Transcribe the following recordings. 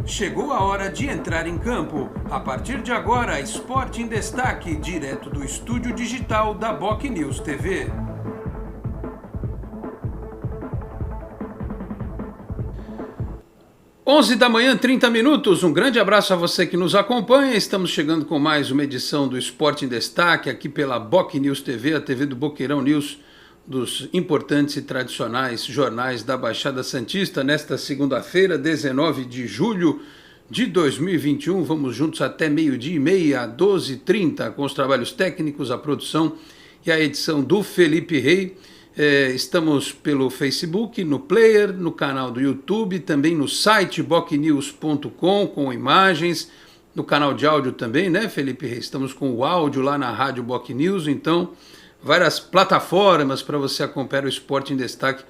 Chegou a hora de entrar em campo. A partir de agora, Esporte em Destaque, direto do estúdio digital da BocNews TV. Onze da manhã, 30 minutos. Um grande abraço a você que nos acompanha. Estamos chegando com mais uma edição do Esporte em Destaque, aqui pela BocNews TV, a TV do Boqueirão News, dos importantes e tradicionais jornais da Baixada Santista, nesta segunda-feira, 19 de julho de 2021. Vamos juntos até meio-dia e meia, 12h30, com os trabalhos técnicos, a produção e a edição do Felipe Rey. Estamos pelo Facebook, no Player, no canal do YouTube, também no site bocnews.com, com imagens, no canal de áudio também, né, Felipe Rey? Estamos com o áudio lá na Rádio BocNews, então várias plataformas para você acompanhar o Esporte em Destaque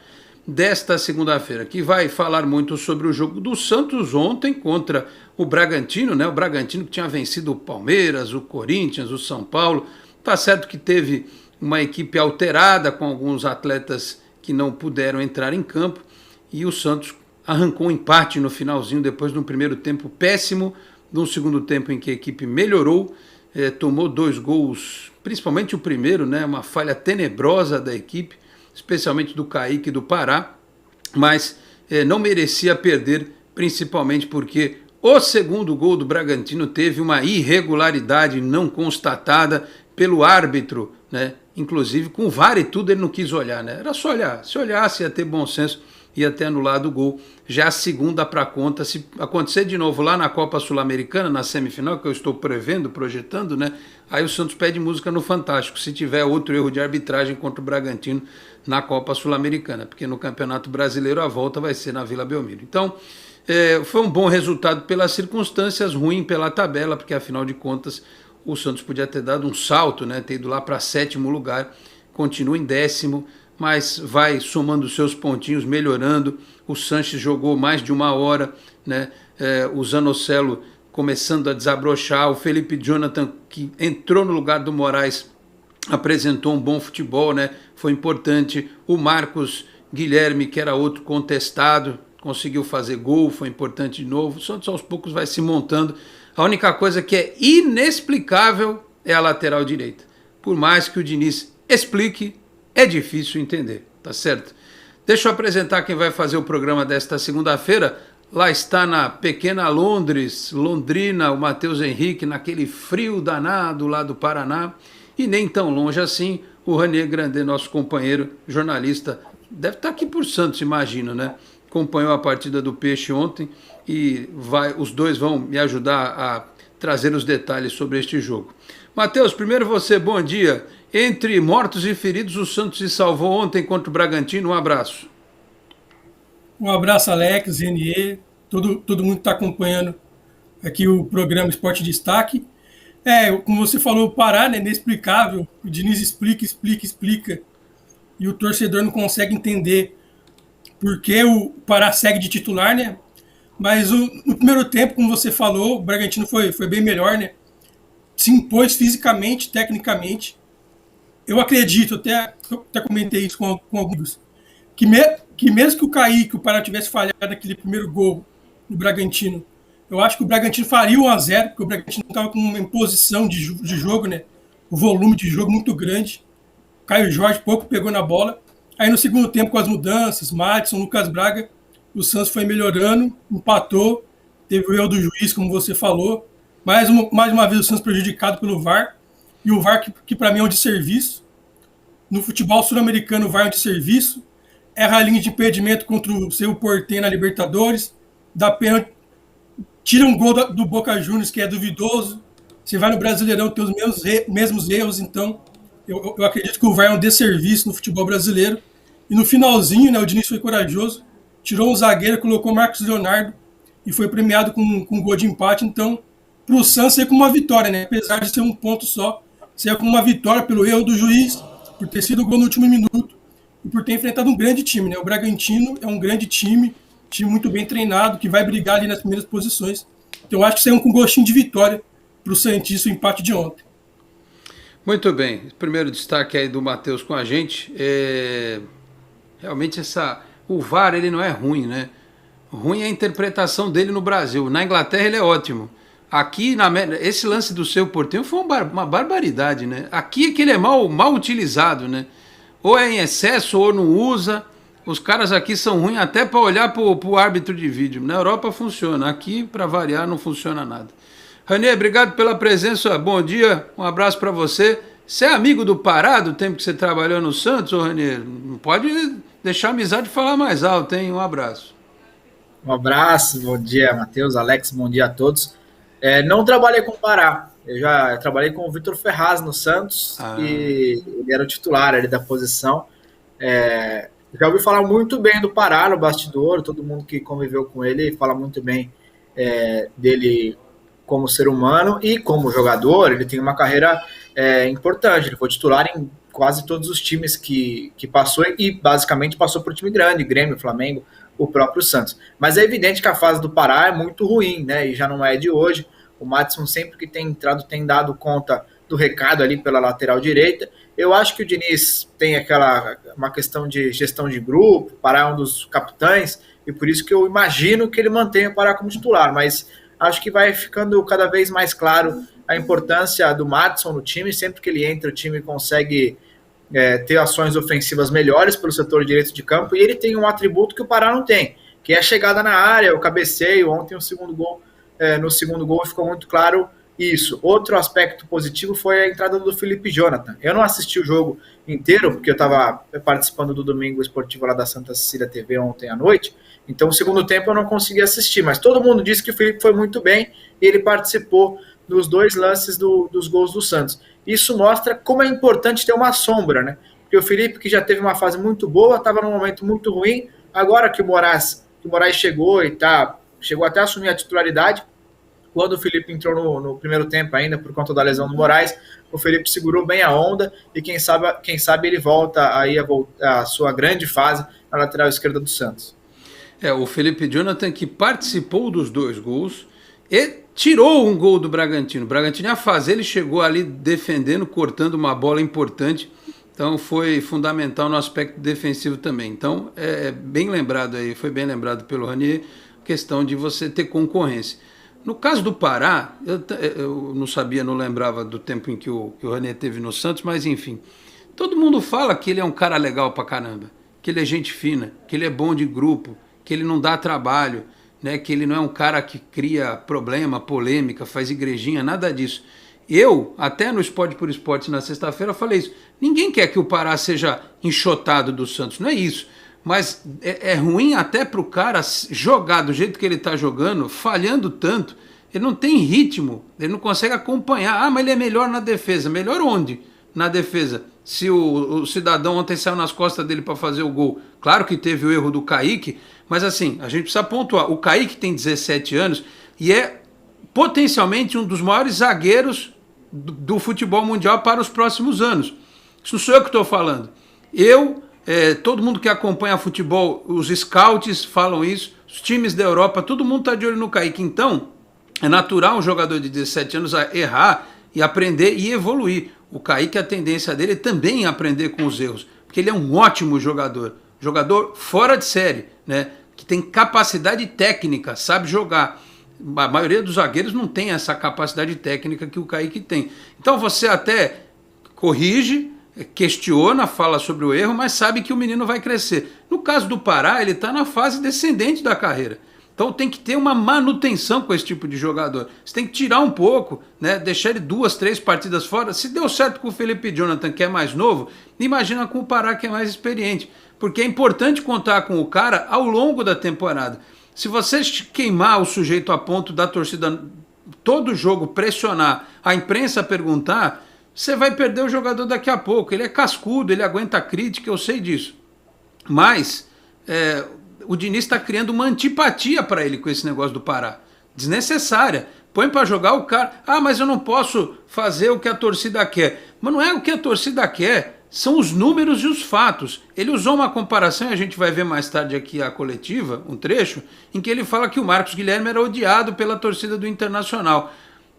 desta segunda-feira, que vai falar muito sobre o jogo do Santos ontem contra o Bragantino, né? O Bragantino que tinha vencido o Palmeiras, o Corinthians, o São Paulo. Tá certo que teve uma equipe alterada com alguns atletas que não puderam entrar em campo e o Santos arrancou um empate no finalzinho depois de um primeiro tempo péssimo, de um segundo tempo em que a equipe melhorou, tomou 2 gols, principalmente o primeiro, né, uma falha tenebrosa da equipe, especialmente do Kaique do Pará, mas não merecia perder, principalmente porque o segundo gol do Bragantino teve uma irregularidade não constatada pelo árbitro, né, inclusive com o VAR e tudo ele não quis olhar, né, era só olhar, se olhasse ia ter bom senso, ia ter anulado o gol. Já a segunda para conta, se acontecer de novo lá na Copa Sul-Americana, na semifinal, que eu estou prevendo, projetando, né? Aí o Santos pede música no Fantástico, se tiver outro erro de arbitragem contra o Bragantino na Copa Sul-Americana, porque no Campeonato Brasileiro a volta vai ser na Vila Belmiro. Então, foi um bom resultado pelas circunstâncias, ruim pela tabela, porque afinal de contas o Santos podia ter dado um salto, né? Ter ido lá para 7º lugar, continua em 10º, mas vai somando seus pontinhos, melhorando. O Sanches jogou mais de uma hora, né? O Zanocelo começando a desabrochar, o Felipe Jonathan, que entrou no lugar do Moraes, apresentou um bom futebol, né? Foi importante. O Marcos Guilherme, que era outro contestado, conseguiu fazer gol, foi importante de novo. O Santos aos poucos vai se montando. A única coisa que é inexplicável é a lateral direita. Por mais que o Diniz explique, é difícil entender, tá certo? Deixa eu apresentar quem vai fazer o programa desta segunda-feira. Lá está na pequena Londres, Londrina, o Matheus Henrique, naquele frio danado lá do Paraná. E nem tão longe assim, o Ranier Grandet, nosso companheiro jornalista. Deve estar aqui por Santos, imagino, né? Acompanhou a partida do Peixe ontem e os dois vão me ajudar a trazer os detalhes sobre este jogo. Matheus, primeiro você, bom dia. Entre mortos e feridos, o Santos se salvou ontem contra o Bragantino. Um abraço. Um abraço, Alex, Renier, todo mundo que está acompanhando aqui o programa Esporte Destaque. Como você falou, o Pará, né, inexplicável. O Diniz explica. E o torcedor não consegue entender por que o Pará segue de titular, né? Mas no primeiro tempo, como você falou, o Bragantino foi bem melhor, né? Se impôs fisicamente, tecnicamente. Eu acredito, até comentei isso com alguns, que mesmo que o Kaique, o Pará tivesse falhado aquele primeiro gol do Bragantino, eu acho que o Bragantino faria 1-0, porque o Bragantino estava com uma imposição de jogo, né? O volume de jogo muito grande. O Caio Jorge pouco pegou na bola. Aí no segundo tempo, com as mudanças, Madison, Lucas Braga, o Santos foi melhorando, empatou, teve o erro do juiz, como você falou. Mais uma vez o Santos prejudicado pelo VAR. E o VAR, que para mim é um desserviço. No futebol sul-americano, o VAR é um desserviço. Erra a linha de impedimento contra o seu Portem na Libertadores. Dá pênalti. Tira um gol do Boca Juniors, que é duvidoso. Você vai no Brasileirão, tem os mesmos erros. Então, eu acredito que o VAR é um desserviço no futebol brasileiro. E no finalzinho, né, o Diniz foi corajoso. Tirou um zagueiro, colocou o Marcos Leonardo e foi premiado com um gol de empate. Então, para o Santos, saiu com uma vitória, né? Apesar de ser um ponto só, saiu com uma vitória pelo erro do juiz, por ter sido gol no último minuto e por ter enfrentado um grande time, né? O Bragantino é um grande time muito bem treinado, que vai brigar ali nas primeiras posições. Então, eu acho que saiu com um gostinho de vitória para o Santista, o empate de ontem. Muito bem. Primeiro destaque aí do Matheus com a gente. Realmente o VAR ele não é ruim, né? Ruim é a interpretação dele no Brasil. Na Inglaterra ele é ótimo. Aqui, esse lance do seu Porteiro foi uma barbaridade, né? Aqui é que ele é mal utilizado, né? Ou é em excesso ou não usa. Os caras aqui são ruins até para olhar pro árbitro de vídeo. Na Europa funciona. Aqui, para variar, não funciona nada. Ranier, obrigado pela presença. Bom dia. Um abraço para você. Você é amigo do Pará, do tempo que você trabalhou no Santos, ô Ranier? Não pode deixar a amizade falar mais alto, hein? Um abraço. Um abraço, bom dia, Matheus, Alex, bom dia a todos. Não trabalhei com o Pará, eu já trabalhei com o Vitor Ferraz no Santos e ele era o titular ali da posição. Já ouvi falar muito bem do Pará no bastidor, todo mundo que conviveu com ele fala muito bem dele como ser humano e como jogador. Ele tem uma carreira importante, ele foi titular em quase todos os times que passou e basicamente passou por time grande, Grêmio, Flamengo, o próprio Santos. Mas é evidente que a fase do Pará é muito ruim, né? E já não é de hoje. O Madison sempre que tem entrado tem dado conta do recado ali pela lateral direita. Eu acho que o Diniz tem uma questão de gestão de grupo, o Pará é um dos capitães, e por isso que eu imagino que ele mantenha o Pará como titular, mas acho que vai ficando cada vez mais claro a importância do Madison no time. Sempre que ele entra, o time consegue ter ações ofensivas melhores pelo setor direito de campo, e ele tem um atributo que o Pará não tem, que é a chegada na área, o cabeceio. Ontem no segundo gol ficou muito claro isso. Outro aspecto positivo foi a entrada do Felipe Jonathan. Eu não assisti o jogo inteiro, porque eu estava participando do Domingo Esportivo lá da Santa Cecília TV ontem à noite, então o segundo tempo eu não consegui assistir, mas todo mundo disse que o Felipe foi muito bem e ele participou dos 2 lances dos gols do Santos. Isso mostra como é importante ter uma sombra, né? Porque o Felipe, que já teve uma fase muito boa, estava num momento muito ruim. Agora que o Moraes chegou chegou até a assumir a titularidade, quando o Felipe entrou no primeiro tempo ainda, por conta da lesão do Moraes, o Felipe segurou bem a onda e quem sabe ele volta aí a sua grande fase na lateral esquerda do Santos. O Felipe Jonathan, que participou dos 2 gols e tirou um gol do Bragantino. O Bragantino ia fazer, ele chegou ali defendendo, cortando uma bola importante. Então foi fundamental no aspecto defensivo também. Então bem lembrado aí, foi bem lembrado pelo Ranier, questão de você ter concorrência. No caso do Pará, eu não sabia, não lembrava do tempo em que o Ranier teve no Santos, mas enfim. Todo mundo fala que ele é um cara legal pra caramba, que ele é gente fina, que ele é bom de grupo, que ele não dá trabalho, né, que ele não é um cara que cria problema, polêmica, faz igrejinha, nada disso. Eu, até no Esporte por Esporte na sexta-feira, falei isso. Ninguém quer que o Pará seja enxotado do Santos, não é isso. Mas é ruim até para o cara jogar do jeito que ele está jogando, falhando tanto. Ele não tem ritmo, ele não consegue acompanhar. Mas ele é melhor na defesa. Melhor onde? Na defesa. Se o cidadão ontem saiu nas costas dele para fazer o gol. Claro que teve o erro do Kaique, mas assim, a gente precisa pontuar. O Kaique tem 17 anos e é potencialmente um dos maiores zagueiros do futebol mundial para os próximos anos. Isso não sou eu que estou falando. Todo mundo que acompanha futebol, os scouts falam isso, os times da Europa, todo mundo está de olho no Kaique. Então, é natural um jogador de 17 anos a errar e aprender e evoluir. O Kaique, a tendência dele é também aprender com os erros, porque ele é um ótimo jogador fora de série, né? Que tem capacidade técnica, sabe jogar. A maioria dos zagueiros não tem essa capacidade técnica que o Kaique tem. Então você até corrige, questiona, fala sobre o erro, mas sabe que o menino vai crescer. No caso do Pará, ele está na fase descendente da carreira. Então tem que ter uma manutenção com esse tipo de jogador. Você tem que tirar um pouco, né? Deixar ele 2, 3 partidas fora. Se deu certo com o Felipe Jonathan, que é mais novo, imagina com o Pará, que é mais experiente. Porque é importante contar com o cara ao longo da temporada. Se você queimar o sujeito a ponto da torcida todo jogo pressionar, a imprensa perguntar, você vai perder o jogador daqui a pouco. Ele é cascudo, ele aguenta crítica, eu sei disso. Mas o Diniz está criando uma antipatia para ele com esse negócio do Pará. Desnecessária. Põe para jogar o cara. Mas eu não posso fazer o que a torcida quer. Mas não é o que a torcida quer. São os números e os fatos. Ele usou uma comparação, e a gente vai ver mais tarde aqui a coletiva, um trecho, em que ele fala que o Marcos Guilherme era odiado pela torcida do Internacional.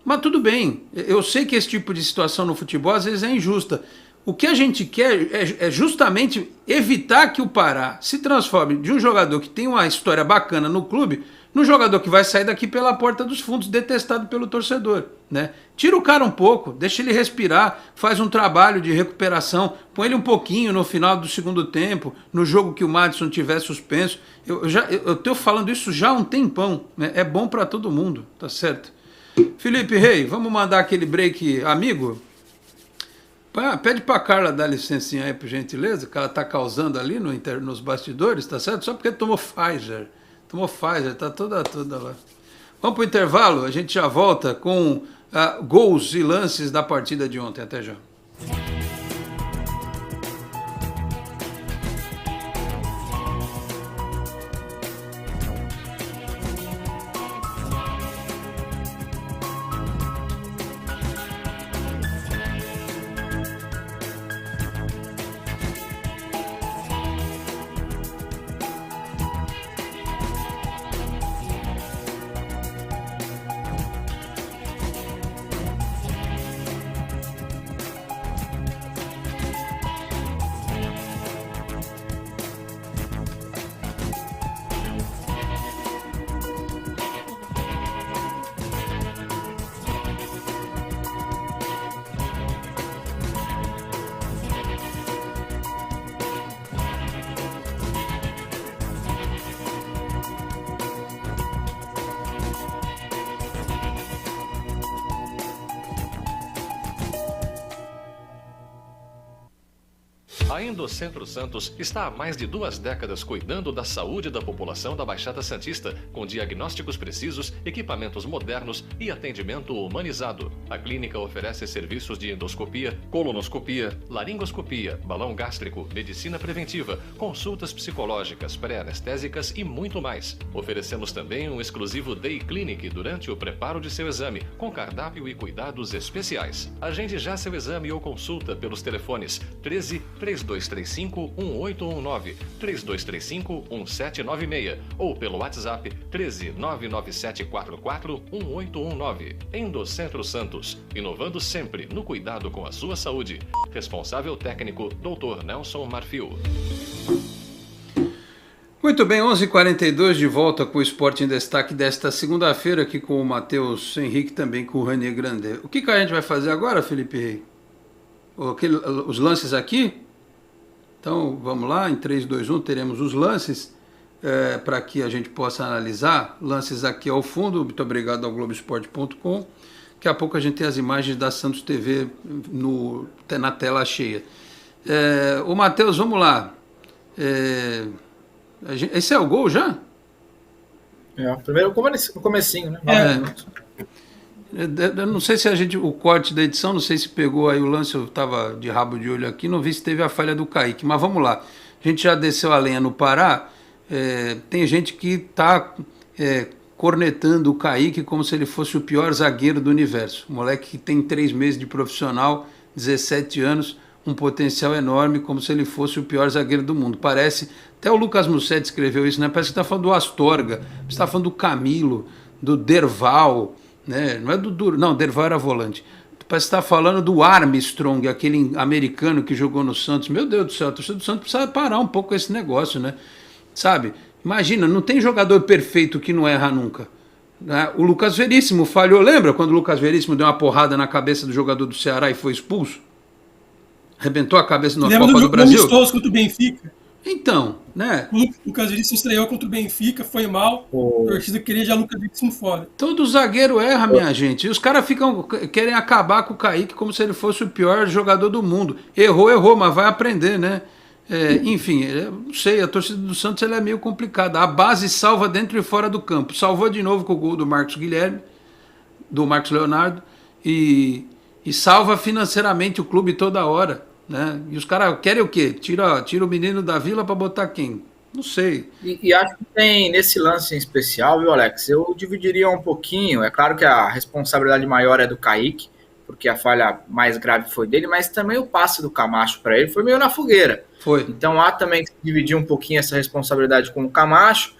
Mas tudo bem, eu sei que esse tipo de situação no futebol às vezes é injusta. O que a gente quer é justamente evitar que o Pará se transforme de um jogador que tem uma história bacana no clube num jogador que vai sair daqui pela porta dos fundos, detestado pelo torcedor, né? Tira o cara um pouco, deixa ele respirar, faz um trabalho de recuperação, põe ele um pouquinho no final do segundo tempo, no jogo que o Madison tiver suspenso. Eu estou falando isso já há um tempão, né? É bom para todo mundo, tá certo? Felipe Rei, vamos mandar aquele break amigo? Pede pra Carla dar licencinha aí, por gentileza, que ela tá causando ali nos bastidores, tá certo? Só porque tomou Pfizer, tá toda lá. Vamos pro intervalo, a gente já volta com gols e lances da partida de ontem. Até já. A Endocentro Santos está há mais de 2 décadas cuidando da saúde da população da Baixada Santista, com diagnósticos precisos, equipamentos modernos e atendimento humanizado. A clínica oferece serviços de endoscopia, colonoscopia, laringoscopia, balão gástrico, medicina preventiva, consultas psicológicas, pré-anestésicas e muito mais. Oferecemos também um exclusivo Day Clinic durante o preparo de seu exame, com cardápio e cuidados especiais. Agende já seu exame ou consulta pelos telefones 13 3235 1819, 3235 1796 ou pelo WhatsApp 13 99744 1819. Endocentro Santos, inovando sempre no cuidado com a sua saúde. Responsável técnico Dr. Nelson Marfil. Muito bem, 11h42 de volta com o Esporte em Destaque desta segunda-feira, aqui com o Matheus Henrique, também com o Ranier Grandet. O que a gente vai fazer agora, Felipe Rei? Os lances aqui? Então, vamos lá, em 3, 2, 1, teremos os lances para que a gente possa analisar. Lances aqui ao fundo, muito obrigado ao Globoesporte.com. Daqui a pouco a gente tem as imagens da Santos TV na tela cheia. O Matheus, vamos lá. Esse é o gol já? Primeiro no comecinho, né? Eu não sei se o corte da edição, não sei se pegou aí o lance, eu estava de rabo de olho aqui, não vi se teve a falha do Kaique, mas vamos lá. A gente já desceu a lenha no Pará, tem gente que está cornetando o Kaique como se ele fosse o pior zagueiro do universo. O moleque que tem 3 meses de profissional, 17 anos, um potencial enorme, como se ele fosse o pior zagueiro do mundo. Parece, até o Lucas Mussetti escreveu isso, né? Parece que está falando do Astorga, você está falando do Camilo, do Derval, né? Não é não, Derval era volante. Parece que está falando do Armstrong, aquele americano que jogou no Santos. Meu Deus do céu, a torcida do Santos precisa parar um pouco com esse negócio, né? Sabe? Imagina, não tem jogador perfeito que não erra nunca. Né? O Lucas Veríssimo falhou, lembra quando o Lucas Veríssimo deu uma porrada na cabeça do jogador do Ceará e foi expulso? Arrebentou a cabeça na Copa do Brasil? Amistoso contra o Benfica. Então, né? O Lucas Veríssimo estreou contra o Benfica, foi mal. A torcida queria já Lucas Veríssimo fora. Todo zagueiro erra, minha gente. E os caras querem acabar com o Kaique como se ele fosse o pior jogador do mundo. Errou, mas vai aprender, né? Enfim, não sei, a torcida do Santos ela é meio complicada. A base salva dentro e fora do campo. Salvou de novo com o gol do Marcos Guilherme, do Marcos Leonardo, e salva financeiramente o clube toda hora. Né? E os caras querem o quê? Tira o menino da Vila para botar quem? Não sei. E acho que tem, nesse lance em especial, viu, Alex? Eu dividiria um pouquinho. É claro que a responsabilidade maior é do Kaique, porque a falha mais grave foi dele, mas também o passe do Camacho para ele foi meio na fogueira. Foi. Então há também que dividir um pouquinho essa responsabilidade com o Camacho.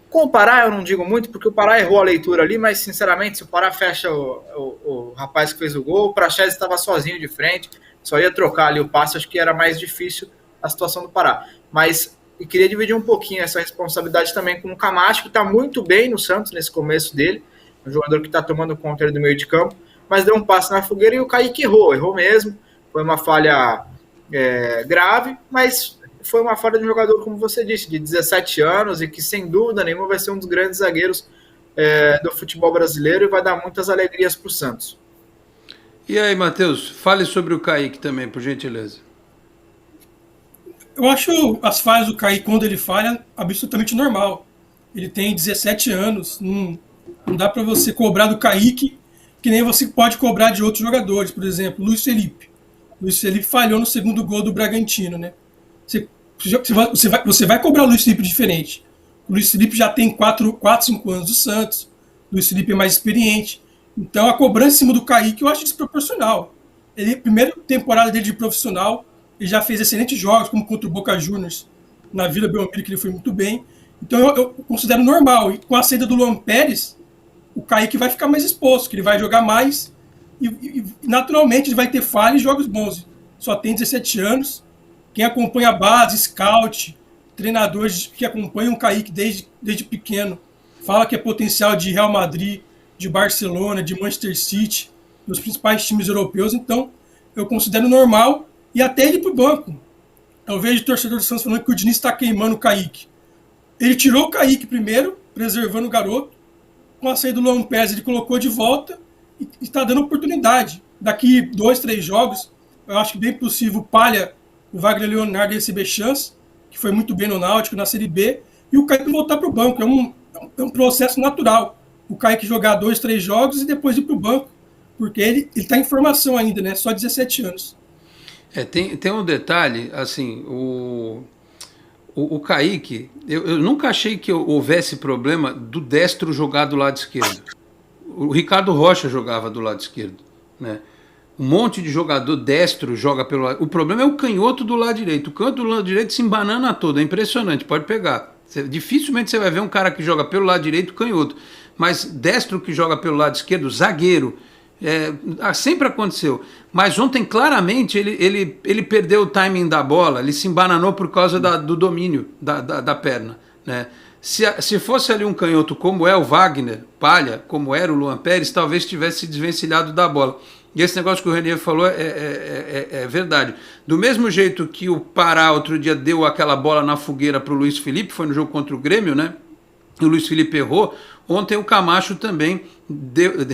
Com o Pará eu não digo muito, porque o Pará errou a leitura ali, mas sinceramente, se o Pará fecha o rapaz que fez o gol, o Praxedes estava sozinho de frente. só ia trocar ali o passe, acho que era mais difícil a situação do Pará. Mas eu queria dividir um pouquinho essa responsabilidade também com o Camacho, que está muito bem no Santos nesse começo dele, um jogador que está tomando conta do meio de campo, mas deu um passe na fogueira e o Kaique errou mesmo, foi uma falha grave, mas foi uma falha de um jogador, como você disse, de 17 anos e que sem dúvida nenhuma vai ser um dos grandes zagueiros do futebol brasileiro e vai dar muitas alegrias para o Santos. E aí, Matheus, fale sobre o Kaique também, por gentileza. Eu acho as falhas do Kaique, quando ele falha, absolutamente normal. Ele tem 17 anos, não dá para você cobrar do Kaique que nem você pode cobrar de outros jogadores. Por exemplo, Luiz Felipe. Luiz Felipe falhou no segundo gol do Bragantino, né? Você vai cobrar o Luiz Felipe diferente. O Luiz Felipe já tem 4, 5 anos do Santos. O Luiz Felipe é mais experiente. Então a cobrança em cima do Kaique eu acho desproporcional. Ele, primeira temporada dele de profissional, ele já fez excelentes jogos, como contra o Boca Juniors na Vila Belmiro, que ele foi muito bem. Então eu considero normal. E com a saída do Luan Pérez, o Kaique vai ficar mais exposto, que ele vai jogar mais e naturalmente ele vai ter falhas e jogos bons. Só tem 17 anos. Quem acompanha a base, scout, treinadores que acompanham o Kaique desde pequeno, fala que é potencial de Real Madrid, de Barcelona, de Manchester City, dos principais times europeus. Então eu considero normal e até ele ir para o banco. Eu vejo o torcedor do Santos falando que o Diniz está queimando o Kaique. Ele tirou o Kaique primeiro, preservando o garoto. Com a saída do Luan Pérez, ele colocou de volta e está dando oportunidade. Daqui 2, 3 jogos, eu acho que bem possível o Wagner Leonardo receber chance, que foi muito bem no Náutico, na Série B, e o Kaique voltar para o banco. É um processo natural. O Kaique jogar 2, 3 jogos e depois ir para o banco, porque ele está em formação ainda, né? Só 17 anos. Tem um detalhe, assim, o Kaique, eu nunca achei que houvesse problema do destro jogar do lado esquerdo. O Ricardo Rocha jogava do lado esquerdo, né? Um monte de jogador destro joga pelo lado. O problema é o canhoto do lado direito. O canto do lado direito se embanana todo, é impressionante, pode pegar. Dificilmente você vai ver um cara que joga pelo lado direito canhoto, mas destro que joga pelo lado esquerdo, zagueiro, sempre aconteceu. Mas ontem claramente ele perdeu o timing da bola, ele se embananou por causa do domínio da perna, né? Se fosse ali um canhoto como é o Wagner Palha, como era o Luan Pérez, talvez tivesse se desvencilhado da bola. E esse negócio que o Renier falou é verdade. Do mesmo jeito que o Pará outro dia deu aquela bola na fogueira para o Luiz Felipe, foi no jogo contra o Grêmio, né? O Luiz Felipe errou. Ontem o Camacho também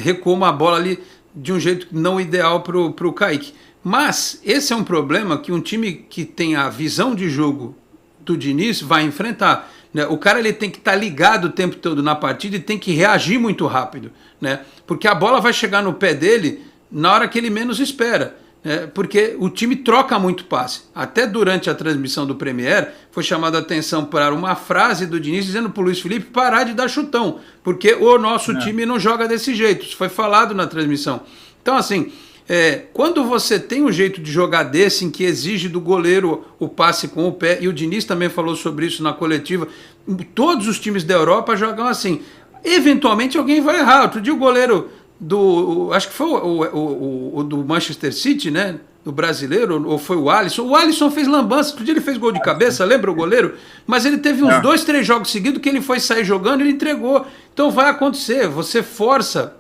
recuou uma bola ali de um jeito não ideal para o Kaique. Mas esse é um problema que um time que tem a visão de jogo do Diniz vai enfrentar, né? O cara ele tem que estar ligado o tempo todo na partida e tem que reagir muito rápido, né? Porque a bola vai chegar no pé dele na hora que ele menos espera, né? Porque o time troca muito passe. Até durante a transmissão do Premier foi chamada a atenção para uma frase do Diniz dizendo para o Luiz Felipe parar de dar chutão, porque o nosso time não joga desse jeito. Isso foi falado na transmissão. Então assim, quando você tem um jeito de jogar desse, em que exige do goleiro o passe com o pé, e o Diniz também falou sobre isso na coletiva, todos os times da Europa jogam assim. Eventualmente alguém vai errar. Outro dia o goleiro acho que foi o do Manchester City, né? Do brasileiro, ou foi o Alisson. O Alisson fez lambança, outro dia ele fez gol de cabeça, lembra o goleiro? Mas ele teve uns 2, 3 jogos seguidos que ele foi sair jogando e ele entregou. Então vai acontecer, você força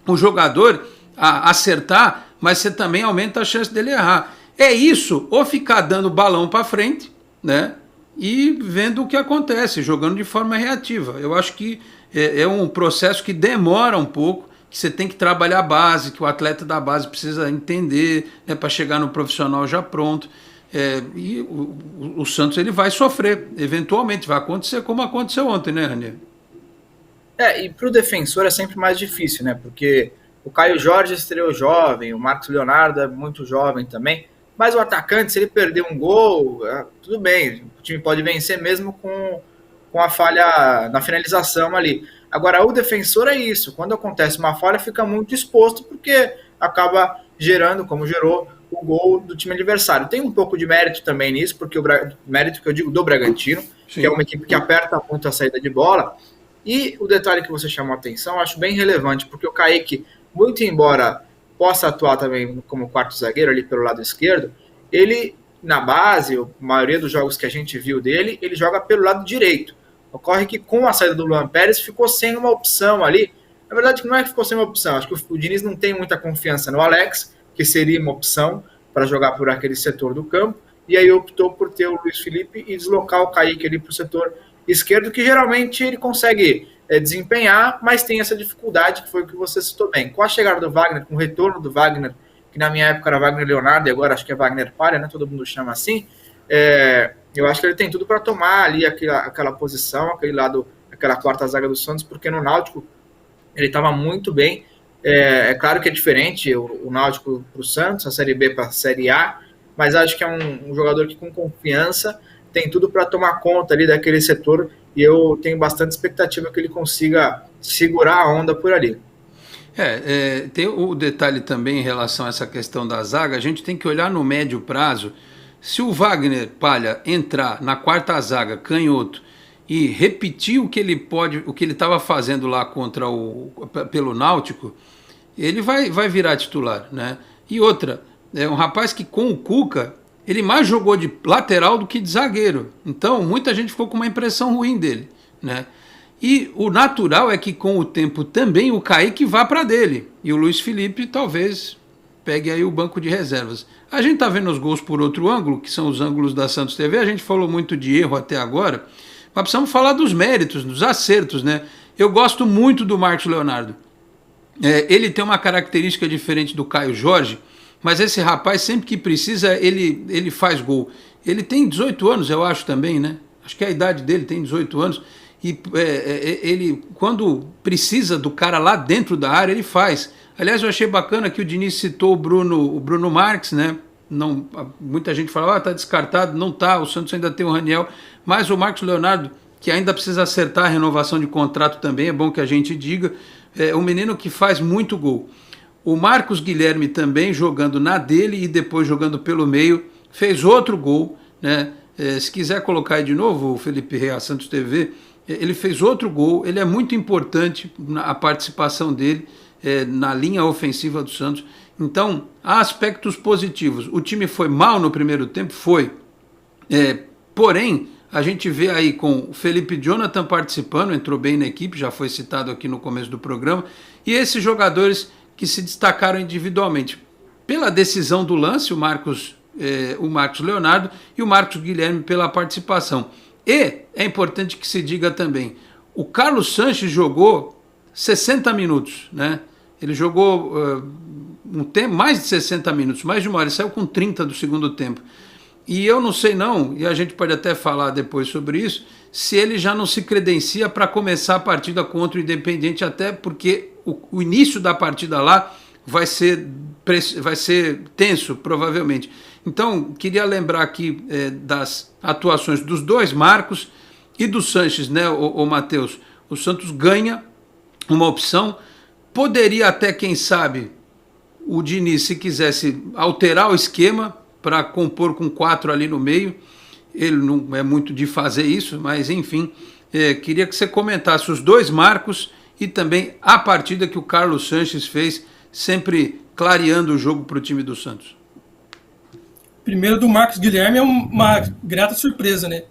o jogador a acertar, mas você também aumenta a chance dele errar. É isso, ou ficar dando balão para frente, né? E vendo o que acontece, jogando de forma reativa. Eu acho que é um processo que demora um pouco, que você tem que trabalhar a base, que o atleta da base precisa entender, né, para chegar no profissional já pronto. E o Santos ele vai sofrer, eventualmente, vai acontecer como aconteceu ontem, né, Ranier? E para o defensor é sempre mais difícil, né? Porque o Caio Jorge estreou jovem, o Marcos Leonardo é muito jovem também, mas o atacante, se ele perder um gol, tudo bem, o time pode vencer mesmo com a falha na finalização ali. Agora, o defensor é isso, quando acontece uma falha, fica muito exposto, porque acaba gerando, como gerou, o gol do time adversário. Tem um pouco de mérito também nisso, porque mérito que eu digo do Bragantino, Sim. que é uma equipe que aperta muito a saída de bola. E o detalhe que você chamou a atenção, eu acho bem relevante, porque o Kaique, muito embora possa atuar também como quarto zagueiro ali pelo lado esquerdo, ele, na base, a maioria dos jogos que a gente viu dele, ele joga pelo lado direito. Ocorre que com a saída do Luan Pérez ficou sem uma opção ali. Na verdade, não é que ficou sem uma opção, acho que o Diniz não tem muita confiança no Alex, que seria uma opção para jogar por aquele setor do campo, e aí optou por ter o Luiz Felipe e deslocar o Kaique ali para o setor esquerdo, que geralmente ele consegue desempenhar, mas tem essa dificuldade, que foi o que você citou bem. Com a chegada do Wagner, com o retorno do Wagner, que na minha época era Wagner Leonardo, e agora acho que é Wagner Palha, né? Todo mundo chama assim, eu acho que ele tem tudo para tomar ali aquela posição, aquele lado, aquela quarta zaga do Santos, porque no Náutico ele estava muito bem. É claro que é diferente o Náutico para o Santos, a Série B para a Série A, mas acho que é um jogador que com confiança tem tudo para tomar conta ali daquele setor, e eu tenho bastante expectativa que ele consiga segurar a onda por ali. Tem o detalhe também em relação a essa questão da zaga, a gente tem que olhar no médio prazo. Se o Wagner Palha entrar na quarta zaga, canhoto, e repetir o que ele estava fazendo lá pelo Náutico, ele vai virar titular, né? E outra, é um rapaz que com o Cuca, ele mais jogou de lateral do que de zagueiro. Então, muita gente ficou com uma impressão ruim dele, né? E o natural é que com o tempo também o Kaique vá para dele. E o Luiz Felipe talvez pegue aí o banco de reservas. A gente está vendo os gols por outro ângulo, que são os ângulos da Santos TV. A gente falou muito de erro até agora, mas precisamos falar dos méritos, dos acertos, né? Eu gosto muito do Marcos Leonardo. Ele tem uma característica diferente do Caio Jorge, mas esse rapaz, sempre que precisa, ele faz gol. Ele tem 18 anos, eu acho também, né? Acho que a idade dele tem 18 anos. E ele, quando precisa do cara lá dentro da área, ele faz. Aliás, eu achei bacana que o Diniz citou o Bruno Marques, né? Não, muita gente fala, tá descartado. Não tá, o Santos ainda tem o Raniel. Mas o Marcos Leonardo, que ainda precisa acertar a renovação de contrato também, é bom que a gente diga, é um menino que faz muito gol. O Marcos Guilherme também, jogando na dele e depois jogando pelo meio, fez outro gol, né? Se quiser colocar aí de novo, o Felipe Rea, Santos TV, ele fez outro gol. Ele é muito importante a participação dele na linha ofensiva do Santos. Então, há aspectos positivos. O time foi mal no primeiro tempo? Foi. Porém, a gente vê aí com o Felipe Jonathan participando, entrou bem na equipe, já foi citado aqui no começo do programa, e esses jogadores que se destacaram individualmente. Pela decisão do lance, o Marcos Leonardo e o Marcos Guilherme pela participação. E é importante que se diga também, o Carlos Sanches jogou 60 minutos, né? Ele jogou um tempo, mais de 60 minutos, mais de uma hora, ele saiu com 30 do segundo tempo. E eu não sei não, e a gente pode até falar depois sobre isso, se ele já não se credencia para começar a partida contra o Independiente, até porque o início da partida lá vai ser tenso, provavelmente. Então, queria lembrar aqui das atuações dos dois Marcos e do Sanches, né, o Matheus? O Santos ganha uma opção, poderia até, quem sabe, o Diniz, se quisesse alterar o esquema para compor com 4 ali no meio. Ele não é muito de fazer isso, mas enfim, queria que você comentasse os dois Marcos e também a partida que o Carlos Sanches fez, sempre clareando o jogo para o time do Santos. Primeiro, do Marcos Guilherme é uma grata surpresa, né?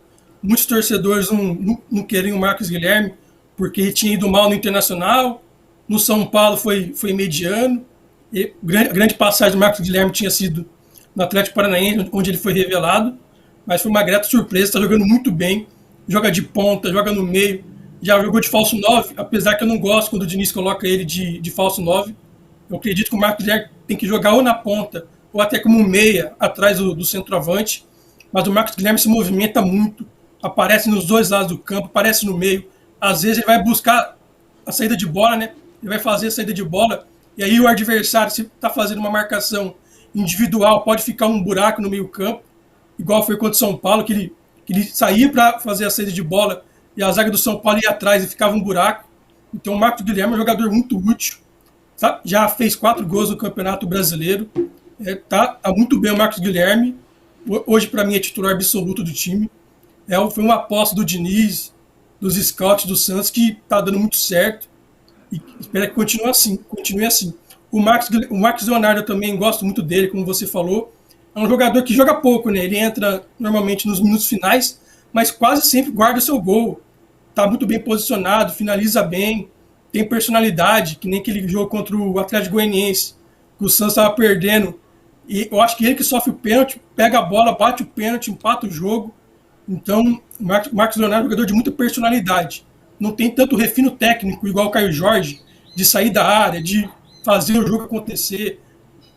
Muitos torcedores não queriam o Marcos Guilherme porque ele tinha ido mal no Internacional, no São Paulo foi mediano, e grande passagem do Marcos Guilherme tinha sido no Atlético Paranaense, onde ele foi revelado, mas foi uma grata surpresa, está jogando muito bem, joga de ponta, joga no meio, já jogou de falso 9, apesar que eu não gosto quando o Diniz coloca ele de falso 9. Eu acredito que o Marcos Guilherme tem que jogar ou na ponta, ou até como meia, atrás do centroavante, mas o Marcos Guilherme se movimenta muito, aparece nos dois lados do campo, aparece no meio, às vezes ele vai buscar a saída de bola, né? Ele vai fazer a saída de bola, e aí o adversário, se está fazendo uma marcação individual, pode ficar um buraco no meio campo, igual foi contra o São Paulo, que ele saía para fazer a saída de bola, e a zaga do São Paulo ia atrás e ficava um buraco. Então o Marcos Guilherme é um jogador muito útil, sabe? Já fez 4 gols no Campeonato Brasileiro, tá muito bem o Marcos Guilherme, hoje para mim é titular absoluto do time, foi uma aposta do Diniz, dos scouts do Santos, que está dando muito certo, e espero que continue assim. O O Marcos Leonardo eu também gosto muito dele, como você falou. É um jogador que joga pouco, né? Ele entra normalmente nos minutos finais, mas quase sempre guarda seu gol. Está muito bem posicionado, finaliza bem, tem personalidade, que nem aquele jogo contra o Atlético Goianiense, que o Santos estava perdendo. E eu acho que ele que sofre o pênalti, pega a bola, bate o pênalti, empata o jogo. Então, o Marcos Leonardo é um jogador de muita personalidade. Não tem tanto refino técnico, igual o Caio Jorge, de sair da área, de fazer o jogo acontecer,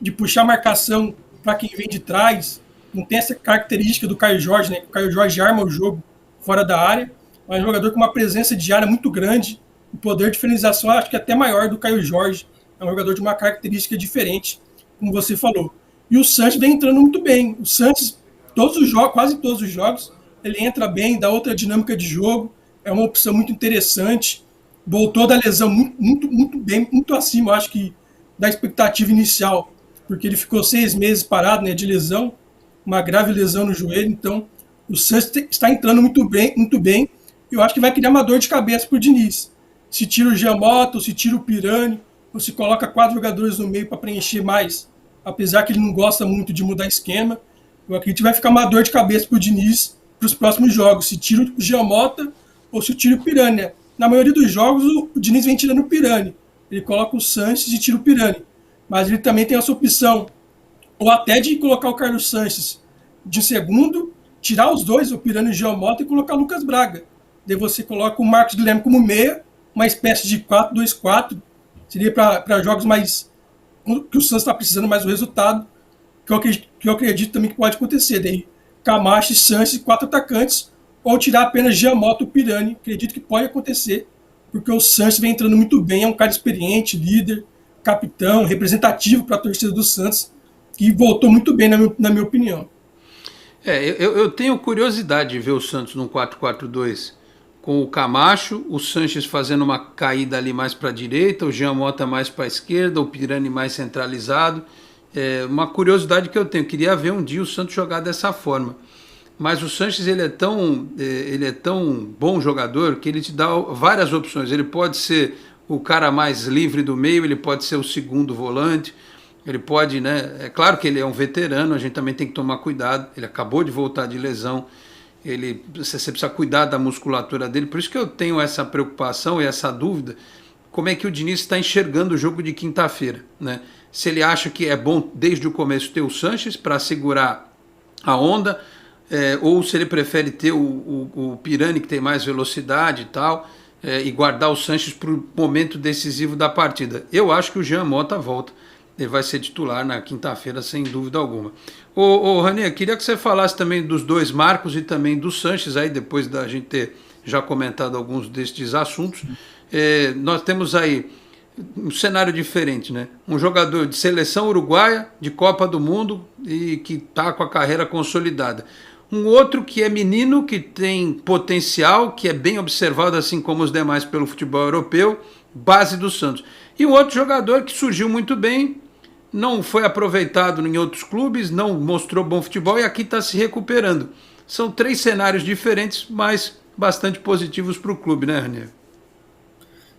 de puxar a marcação para quem vem de trás. Não tem essa característica do Caio Jorge, né? O Caio Jorge arma o jogo fora da área, mas é um jogador com uma presença de área muito grande, um poder de finalização acho que é até maior do Caio Jorge. É um jogador de uma característica diferente, como você falou. E o Sanches vem entrando muito bem. O Sanches, quase todos os jogos, ele entra bem, dá outra dinâmica de jogo, é uma opção muito interessante. Voltou da lesão muito bem, muito acima, acho que, da expectativa inicial, porque ele ficou 6 meses parado, né, de lesão, uma grave lesão no joelho. Então, o Santos está entrando muito bem. Eu acho que vai criar uma dor de cabeça para o Diniz. Se tira o Giamotto, se tira o Pirani, ou se coloca 4 jogadores no meio para preencher mais, apesar que ele não gosta muito de mudar esquema, eu acredito que vai ficar uma dor de cabeça para o Diniz para os próximos jogos, se tira o Giamotto ou se tira o Pirani, né? Na maioria dos jogos, o Diniz vem tirando o Pirani. Ele coloca o Sanches e tira o Pirani. Mas ele também tem essa opção, ou até de colocar o Carlos Sanches de segundo, tirar os dois, o Pirani e o Giamotto, e colocar o Lucas Braga. Daí você coloca o Marcos Guilherme como meia, uma espécie de 4-2-4. Seria para jogos mais que o Santos está precisando mais do resultado, que eu acredito também que pode acontecer. Daí Camacho, Sanches, 4 atacantes, ou tirar apenas Giamotto e Pirani. Acredito que pode acontecer, porque o Sanches vem entrando muito bem, é um cara experiente, líder, capitão, representativo para a torcida do Santos, que voltou muito bem, na minha opinião. Eu tenho curiosidade de ver o Santos num 4-4-2, com o Camacho, o Sanches fazendo uma caída ali mais para a direita, o Giamotto mais para a esquerda, o Pirani mais centralizado. Uma curiosidade que eu tenho, queria ver um dia o Santos jogar dessa forma. Mas o Sanches ele é tão bom jogador que ele te dá várias opções. Ele pode ser o cara mais livre do meio, ele pode ser o segundo volante, ele pode, né? É claro que ele é um veterano, a gente também tem que tomar cuidado. Ele acabou de voltar de lesão, você precisa cuidar da musculatura dele. Por isso que eu tenho essa preocupação e essa dúvida, como é que o Diniz está enxergando o jogo de quinta-feira, né? Se ele acha que é bom desde o começo ter o Sanches para segurar a onda, ou se ele prefere ter o Pirani, que tem mais velocidade e tal, e guardar o Sanches para o momento decisivo da partida. Eu acho que o Giamotto volta, ele vai ser titular na quinta-feira, sem dúvida alguma. Ô Ranier, queria que você falasse também dos dois Marcos e também do Sanches, aí, depois da gente ter já comentado alguns destes assuntos. Nós temos aí um cenário diferente, né? Um jogador de seleção uruguaia, de Copa do Mundo e que está com a carreira consolidada. Um outro que é menino, que tem potencial, que é bem observado, assim como os demais, pelo futebol europeu, base do Santos. E um outro jogador que surgiu muito bem, não foi aproveitado em outros clubes, não mostrou bom futebol e aqui está se recuperando. São 3 cenários diferentes, mas bastante positivos para o clube, né, Ranier?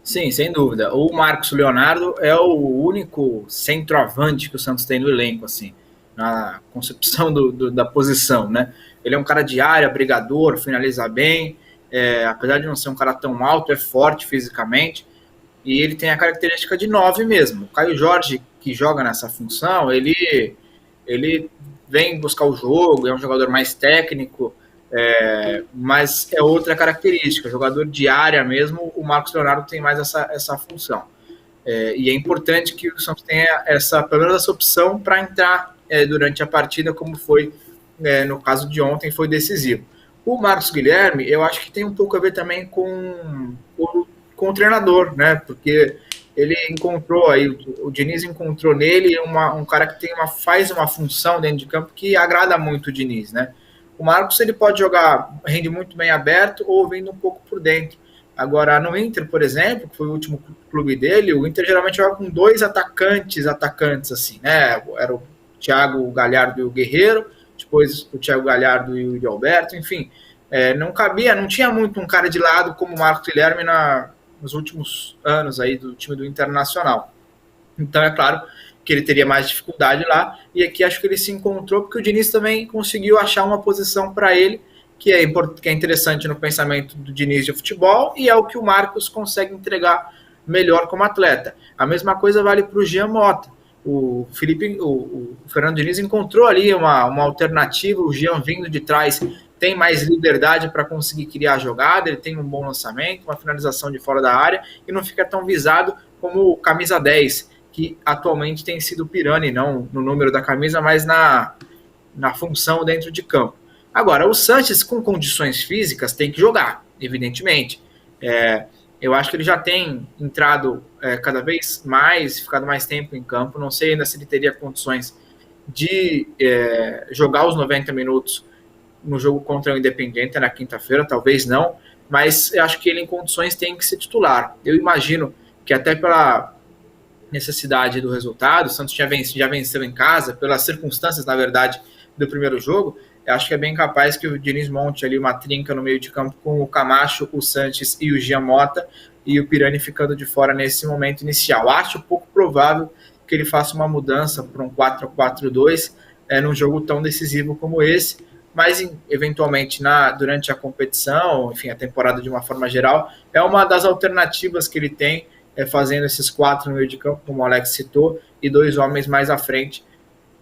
Sim, sem dúvida. O Marcos Leonardo é o único centroavante que o Santos tem no elenco, assim, na concepção da posição, né? Ele é um cara de área, brigador, finaliza bem, apesar de não ser um cara tão alto, é forte fisicamente, e ele tem a característica de 9 mesmo. O Caio Jorge, que joga nessa função, ele vem buscar o jogo, é um jogador mais técnico, mas é outra característica. Jogador de área mesmo, o Marcos Leonardo tem mais essa função. E é importante que o Santos tenha pelo menos essa opção para entrar durante a partida, como foi no caso de ontem, foi decisivo. O Marcos Guilherme, eu acho que tem um pouco a ver também com o treinador, né? Porque ele encontrou aí, o Diniz encontrou nele um cara que faz uma função dentro de campo que agrada muito o Diniz, né? O Marcos, ele pode jogar, rende muito bem aberto ou vindo um pouco por dentro. Agora, no Inter, por exemplo, que foi o último clube dele, o Inter geralmente joga com 2 atacantes assim, né? Era o Thiago Galhardo e o Guerreiro, depois o Thiago Galhardo e o Yuri Alberto, enfim. Não tinha muito um cara de lado como o Marcos Guilherme nos últimos anos aí do time do Internacional. Então é claro que ele teria mais dificuldade lá, e aqui acho que ele se encontrou, porque o Diniz também conseguiu achar uma posição para ele, que é interessante no pensamento do Diniz de futebol, e é o que o Marcos consegue entregar melhor como atleta. A mesma coisa vale para o Jean Mota. O Fernando Diniz encontrou ali uma alternativa, o Jean vindo de trás tem mais liberdade para conseguir criar a jogada, ele tem um bom lançamento, uma finalização de fora da área, e não fica tão visado como o camisa 10, que atualmente tem sido o Pirani, não no número da camisa, mas na função dentro de campo. Agora, o Sanches, com condições físicas, tem que jogar, evidentemente. Eu acho que ele já tem entrado cada vez mais, ficado mais tempo em campo. Não sei ainda se ele teria condições de jogar os 90 minutos no jogo contra o Independiente na quinta-feira, talvez não, mas eu acho que ele em condições tem que ser titular. Eu imagino que até pela necessidade do resultado, o Santos já venceu em casa, pelas circunstâncias, na verdade, do primeiro jogo, eu acho que é bem capaz que o Diniz monte ali uma trinca no meio de campo com o Camacho, o Sanches e o Jean Mota, e o Pirani ficando de fora nesse momento inicial. Acho pouco provável que ele faça uma mudança para um 4-4-2 num jogo tão decisivo como esse, mas eventualmente durante a competição, enfim, a temporada de uma forma geral, é uma das alternativas que ele tem, fazendo esses 4 no meio de campo, como o Alex citou, e 2 homens mais à frente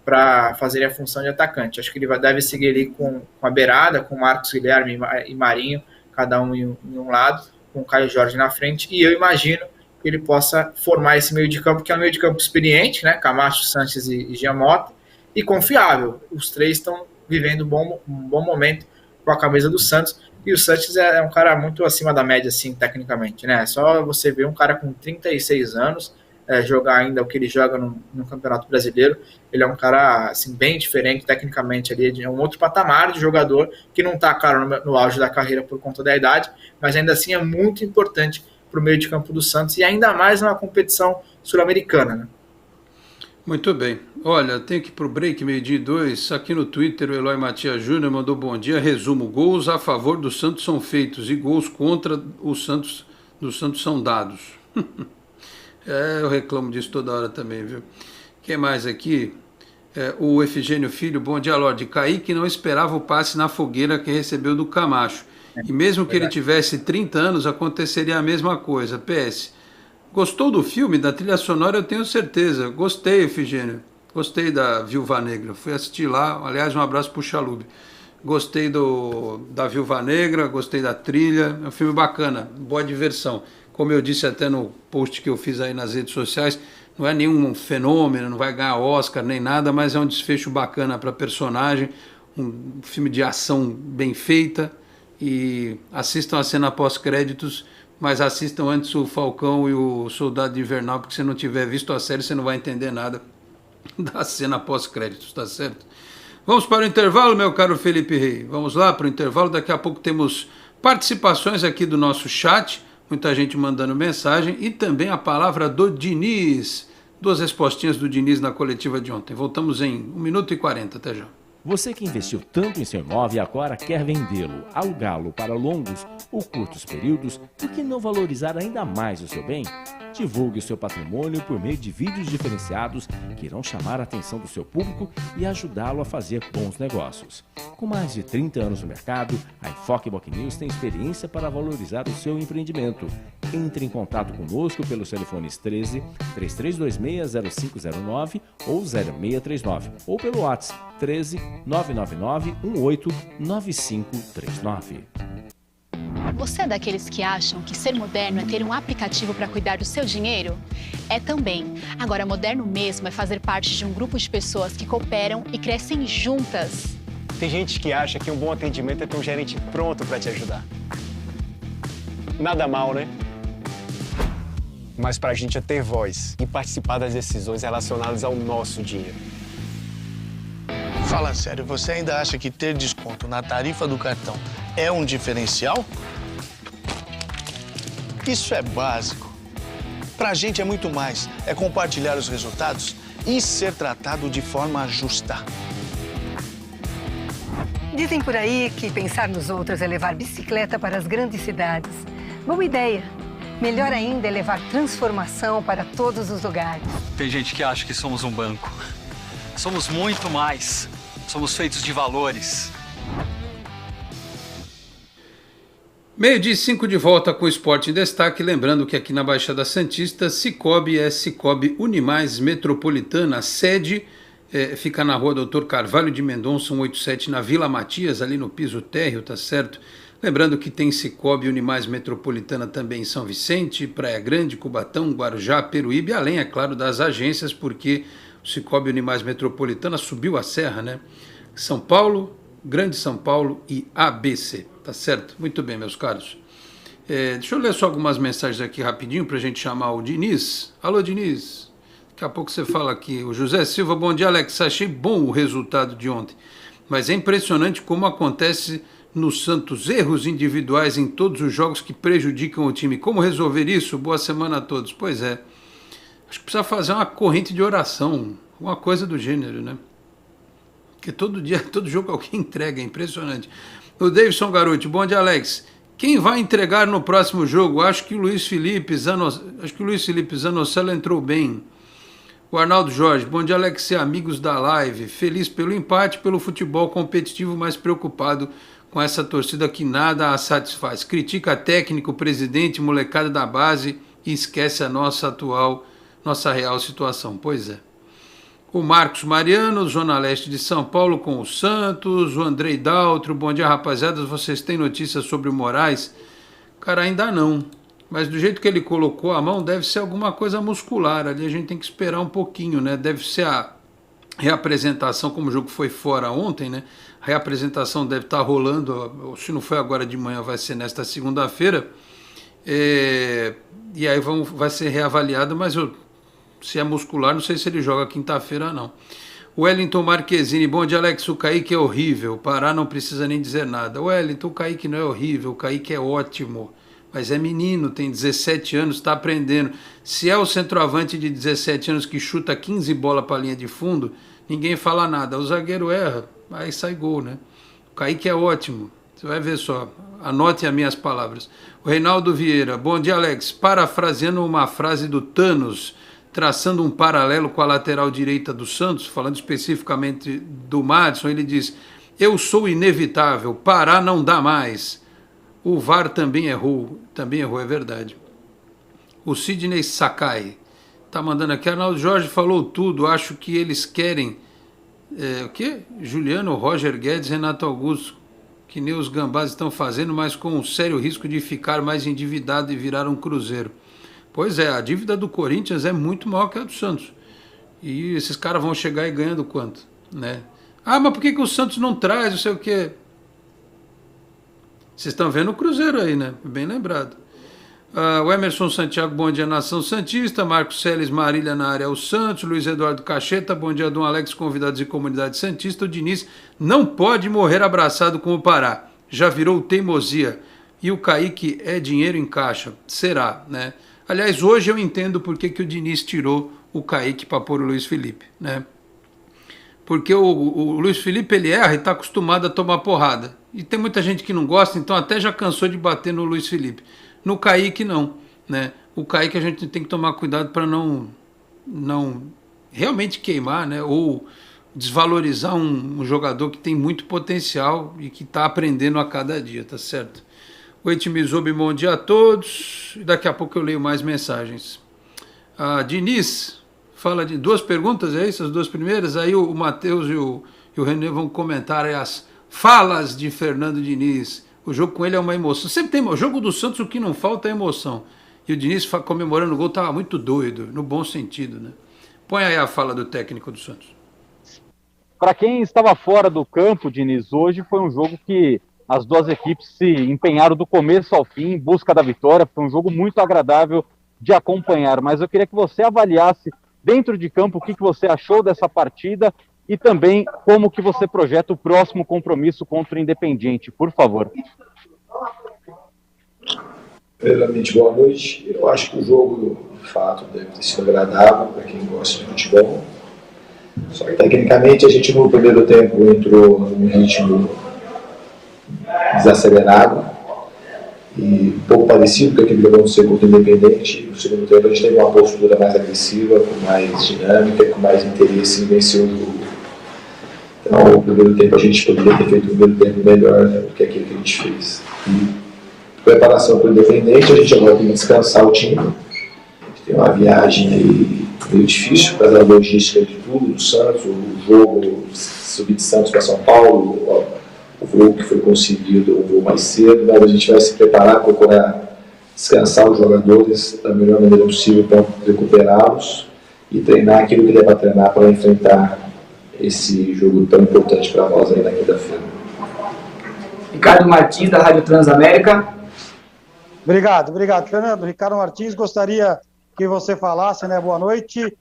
para fazer a função de atacante. Acho que ele deve seguir ali com a beirada, com Marcos Guilherme e Marinho, cada um em um lado, com o Caio Jorge na frente, e eu imagino que ele possa formar esse meio de campo, que é um meio de campo experiente, né? Camacho, Sanches e Jean Mota, e confiável. Os 3 estão vivendo um bom momento com a camisa do Santos, e o Sanches é um cara muito acima da média, assim, tecnicamente, né? Só você ver um cara com 36 anos jogar ainda o que ele joga no Campeonato Brasileiro. Ele é um cara, assim, bem diferente tecnicamente, ali, é um outro patamar de jogador, que não está, claro, no auge da carreira por conta da idade, mas ainda assim é muito importante para o meio de campo do Santos, e ainda mais numa competição sul-americana, né? Muito bem. Olha, tem que ir para o break, 12:02. Aqui no Twitter, o Eloy Matias Júnior mandou bom dia. Resumo: gols a favor do Santos são feitos e gols contra o Santos são dados. Eu reclamo disso toda hora também, viu? Quem mais aqui? O Efigênio Filho, bom dia, Lorde. Kaique não esperava o passe na fogueira que recebeu do Camacho. E mesmo que ele tivesse 30 anos, aconteceria a mesma coisa. PS. Gostou do filme, da trilha sonora? Eu tenho certeza. Gostei, Efigênio. Gostei da Viúva Negra. Fui assistir lá. Aliás, um abraço pro Chalub. Gostei da Viúva Negra, gostei da trilha. É um filme bacana, boa diversão. Como eu disse até no post que eu fiz aí nas redes sociais, não é nenhum fenômeno, não vai ganhar Oscar nem nada, mas é um desfecho bacana para personagem, um filme de ação bem feita. E assistam a cena pós-créditos, mas assistam antes o Falcão e o Soldado Invernal, porque se não tiver visto a série, você não vai entender nada da cena pós-créditos, tá certo? Vamos para o intervalo, meu caro Felipe Rei. Vamos lá para o intervalo, daqui a pouco temos participações aqui do nosso chat, muita gente mandando mensagem, e também a palavra do Diniz, 2 respostinhas do Diniz na coletiva de ontem. Voltamos em 1 minuto e 40, até já. Você que investiu tanto em seu imóvel e agora quer vendê-lo, alugá-lo para longos ou curtos períodos, por que não valorizar ainda mais o seu bem? Divulgue o seu patrimônio por meio de vídeos diferenciados que irão chamar a atenção do seu público e ajudá-lo a fazer bons negócios. Com mais de 30 anos no mercado, a Enfoque BocNews tem experiência para valorizar o seu empreendimento. Entre em contato conosco pelos telefones 13 3326-0509 ou 0639 ou pelo WhatsApp 13 999 18 9539. Você é daqueles que acham que ser moderno é ter um aplicativo para cuidar do seu dinheiro? É também. Agora, moderno mesmo é fazer parte de um grupo de pessoas que cooperam e crescem juntas. Tem gente que acha que um bom atendimento é ter um gerente pronto para te ajudar. Nada mal, né? Mas pra gente é ter voz e participar das decisões relacionadas ao nosso dinheiro. Fala sério, você ainda acha que ter desconto na tarifa do cartão é um diferencial? Isso é básico. Pra gente é muito mais. É compartilhar os resultados e ser tratado de forma justa. Dizem por aí que pensar nos outros é levar bicicleta para as grandes cidades. Boa ideia. Melhor ainda é levar transformação para todos os lugares. Tem gente que acha que somos um banco. Somos muito mais. Somos feitos de valores. 12h05 de volta com o Esporte em Destaque. Lembrando que aqui na Baixada Santista, Cicobi é Cicobi Unimais Metropolitana. A sede fica na rua Doutor Carvalho de Mendonça, 187, na Vila Matias, ali no piso térreo, tá certo? Lembrando que tem Cicobi Unimais Metropolitana também em São Vicente, Praia Grande, Cubatão, Guarujá, Peruíbe, além, é claro, das agências, porque o Cicobi Unimais Metropolitana subiu a serra, né? São Paulo, Grande São Paulo e ABC, tá certo? Muito bem, meus caros. Deixa eu ler só algumas mensagens aqui rapidinho para a gente chamar o Diniz. Alô, Diniz. Daqui a pouco você fala aqui. O José Silva, bom dia, Alex. Achei bom o resultado de ontem, mas é impressionante como acontece no Santos erros individuais em todos os jogos que prejudicam o time. Como resolver isso? Boa semana a todos. Pois é. Acho que precisa fazer uma corrente de oração, uma coisa do gênero, né? Porque todo dia, todo jogo alguém entrega, é impressionante. O Davidson Garotti, bom dia, Alex. Quem vai entregar no próximo jogo? Acho que o Luiz Felipe Zanocelo entrou bem. O Arnaldo Jorge, bom dia, Alex e amigos da live. Feliz pelo empate, pelo futebol competitivo, mas preocupado com essa torcida que nada a satisfaz. Critica técnico, presidente, molecada da base e esquece a nossa real situação. Pois é. O Marcos Mariano, Zona Leste de São Paulo com o Santos. O Andrei Daltro, bom dia, rapaziada. Vocês têm notícias sobre o Moraes? Cara, ainda não. Mas do jeito que ele colocou a mão, deve ser alguma coisa muscular. Ali a gente tem que esperar um pouquinho, né? Deve ser a reapresentação, como o jogo foi fora ontem, né? A reapresentação deve estar rolando, se não foi agora de manhã, vai ser nesta segunda-feira. E aí vai ser reavaliado, mas se é muscular, não sei se ele joga quinta-feira, não. O Wellington Marquezine, bom dia, Alex. O Kaique é horrível, o Pará não precisa nem dizer nada. Wellington, o Kaique não é horrível, o Kaique é ótimo. Mas é menino, tem 17 anos, está aprendendo. Se é o centroavante de 17 anos que chuta 15 bolas para a linha de fundo, ninguém fala nada. O zagueiro erra, aí sai gol, né? O Kaique é ótimo, você vai ver só. Anote as minhas palavras. O Reinaldo Vieira, bom dia, Alex. Parafraseando uma frase do Thanos, traçando um paralelo com a lateral direita do Santos, falando especificamente do Madison, ele diz: eu sou inevitável, Pará não dá mais. O VAR também errou, é verdade. O Sidney Sakai está mandando aqui, Arnaldo Jorge falou tudo, acho que eles querem, o quê? Juliano, Roger Guedes, Renato Augusto, que nem os gambás estão fazendo, mas com um sério risco de ficar mais endividado e virar um cruzeiro. Pois é, a dívida do Corinthians é muito maior que a do Santos. E esses caras vão chegar e ganhando quanto, né? Ah, mas por que o Santos não traz, não sei o quê? Vocês estão vendo o Cruzeiro aí, né? Bem lembrado. O Emerson Santiago, bom dia, Nação Santista. Marcos Celes, Marília na área, o Santos. Luiz Eduardo Cacheta, bom dia, Dom Alex, convidados e comunidade santista. O Diniz não pode morrer abraçado com o Pará. Já virou teimosia. E o Kaique é dinheiro em caixa. Será, né? Aliás, hoje eu entendo por que o Diniz tirou o Kaique para pôr o Luiz Felipe, né? Porque o Luiz Felipe, ele erra e está acostumado a tomar porrada. E tem muita gente que não gosta, então até já cansou de bater no Luiz Felipe. No Kaique, não, né? O Kaique a gente tem que tomar cuidado para não realmente queimar, né? Ou desvalorizar um jogador que tem muito potencial e que está aprendendo a cada dia, tá certo? O Etimizobi, bom dia a todos. E daqui a pouco eu leio mais mensagens. Diniz fala de duas perguntas, é isso? As duas primeiras? Aí o Matheus e o René vão comentar as falas de Fernando Diniz. O jogo com ele é uma emoção. Sempre tem o jogo do Santos, o que não falta é emoção. E o Diniz comemorando o gol estava muito doido, no bom sentido, né? Põe aí a fala do técnico do Santos. Para quem estava fora do campo, Diniz, hoje foi um jogo que as duas equipes se empenharam do começo ao fim em busca da vitória. Foi um jogo muito agradável de acompanhar. Mas eu queria que você avaliasse dentro de campo o que você achou dessa partida e também como que você projeta o próximo compromisso contra o Independiente, por favor. Primeiramente, boa noite. Eu acho que o jogo, de fato, deve ter sido agradável para quem gosta de futebol. Só que, tecnicamente, a gente no primeiro tempo entrou num ritmo desacelerado. E um pouco parecido com aquilo que aconteceu contra o Independente. No segundo tempo a gente teve uma postura mais agressiva, com mais dinâmica, com mais interesse em vencer o jogo. Então, no primeiro tempo a gente poderia ter feito um primeiro tempo melhor, né, do que aquilo que a gente fez. E preparação para o Independente, a gente agora tem que descansar o time. A gente tem uma viagem aí meio difícil, por causa da logística de tudo, do Santos, o jogo subir de Santos para São Paulo, o voo que foi conseguido, o voo mais cedo, mas a gente vai se preparar, procurar descansar os jogadores da melhor maneira possível para recuperá-los e treinar aquilo que der para treinar para enfrentar esse jogo tão importante para nós aí na quinta-feira. Ricardo Martins, da Rádio Transamérica. Obrigado. Fernando, Ricardo Martins, gostaria que você falasse, né, boa noite,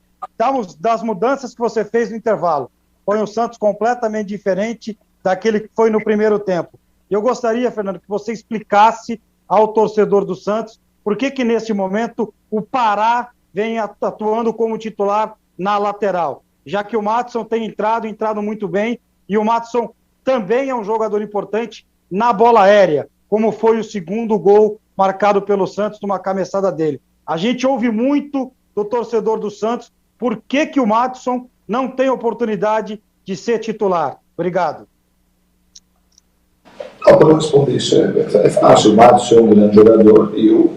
das mudanças que você fez no intervalo. Foi um Santos completamente diferente daquele que foi no primeiro tempo. Eu gostaria, Fernando, que você explicasse ao torcedor do Santos por que neste momento o Pará vem atuando como titular na lateral, já que o Maddson tem entrado muito bem, e o Maddson também é um jogador importante na bola aérea, como foi o segundo gol marcado pelo Santos numa cabeçada dele. A gente ouve muito do torcedor do Santos por que o Maddson não tem oportunidade de ser titular. Obrigado. Para responder isso é fácil. O Maddson é um grande jogador e eu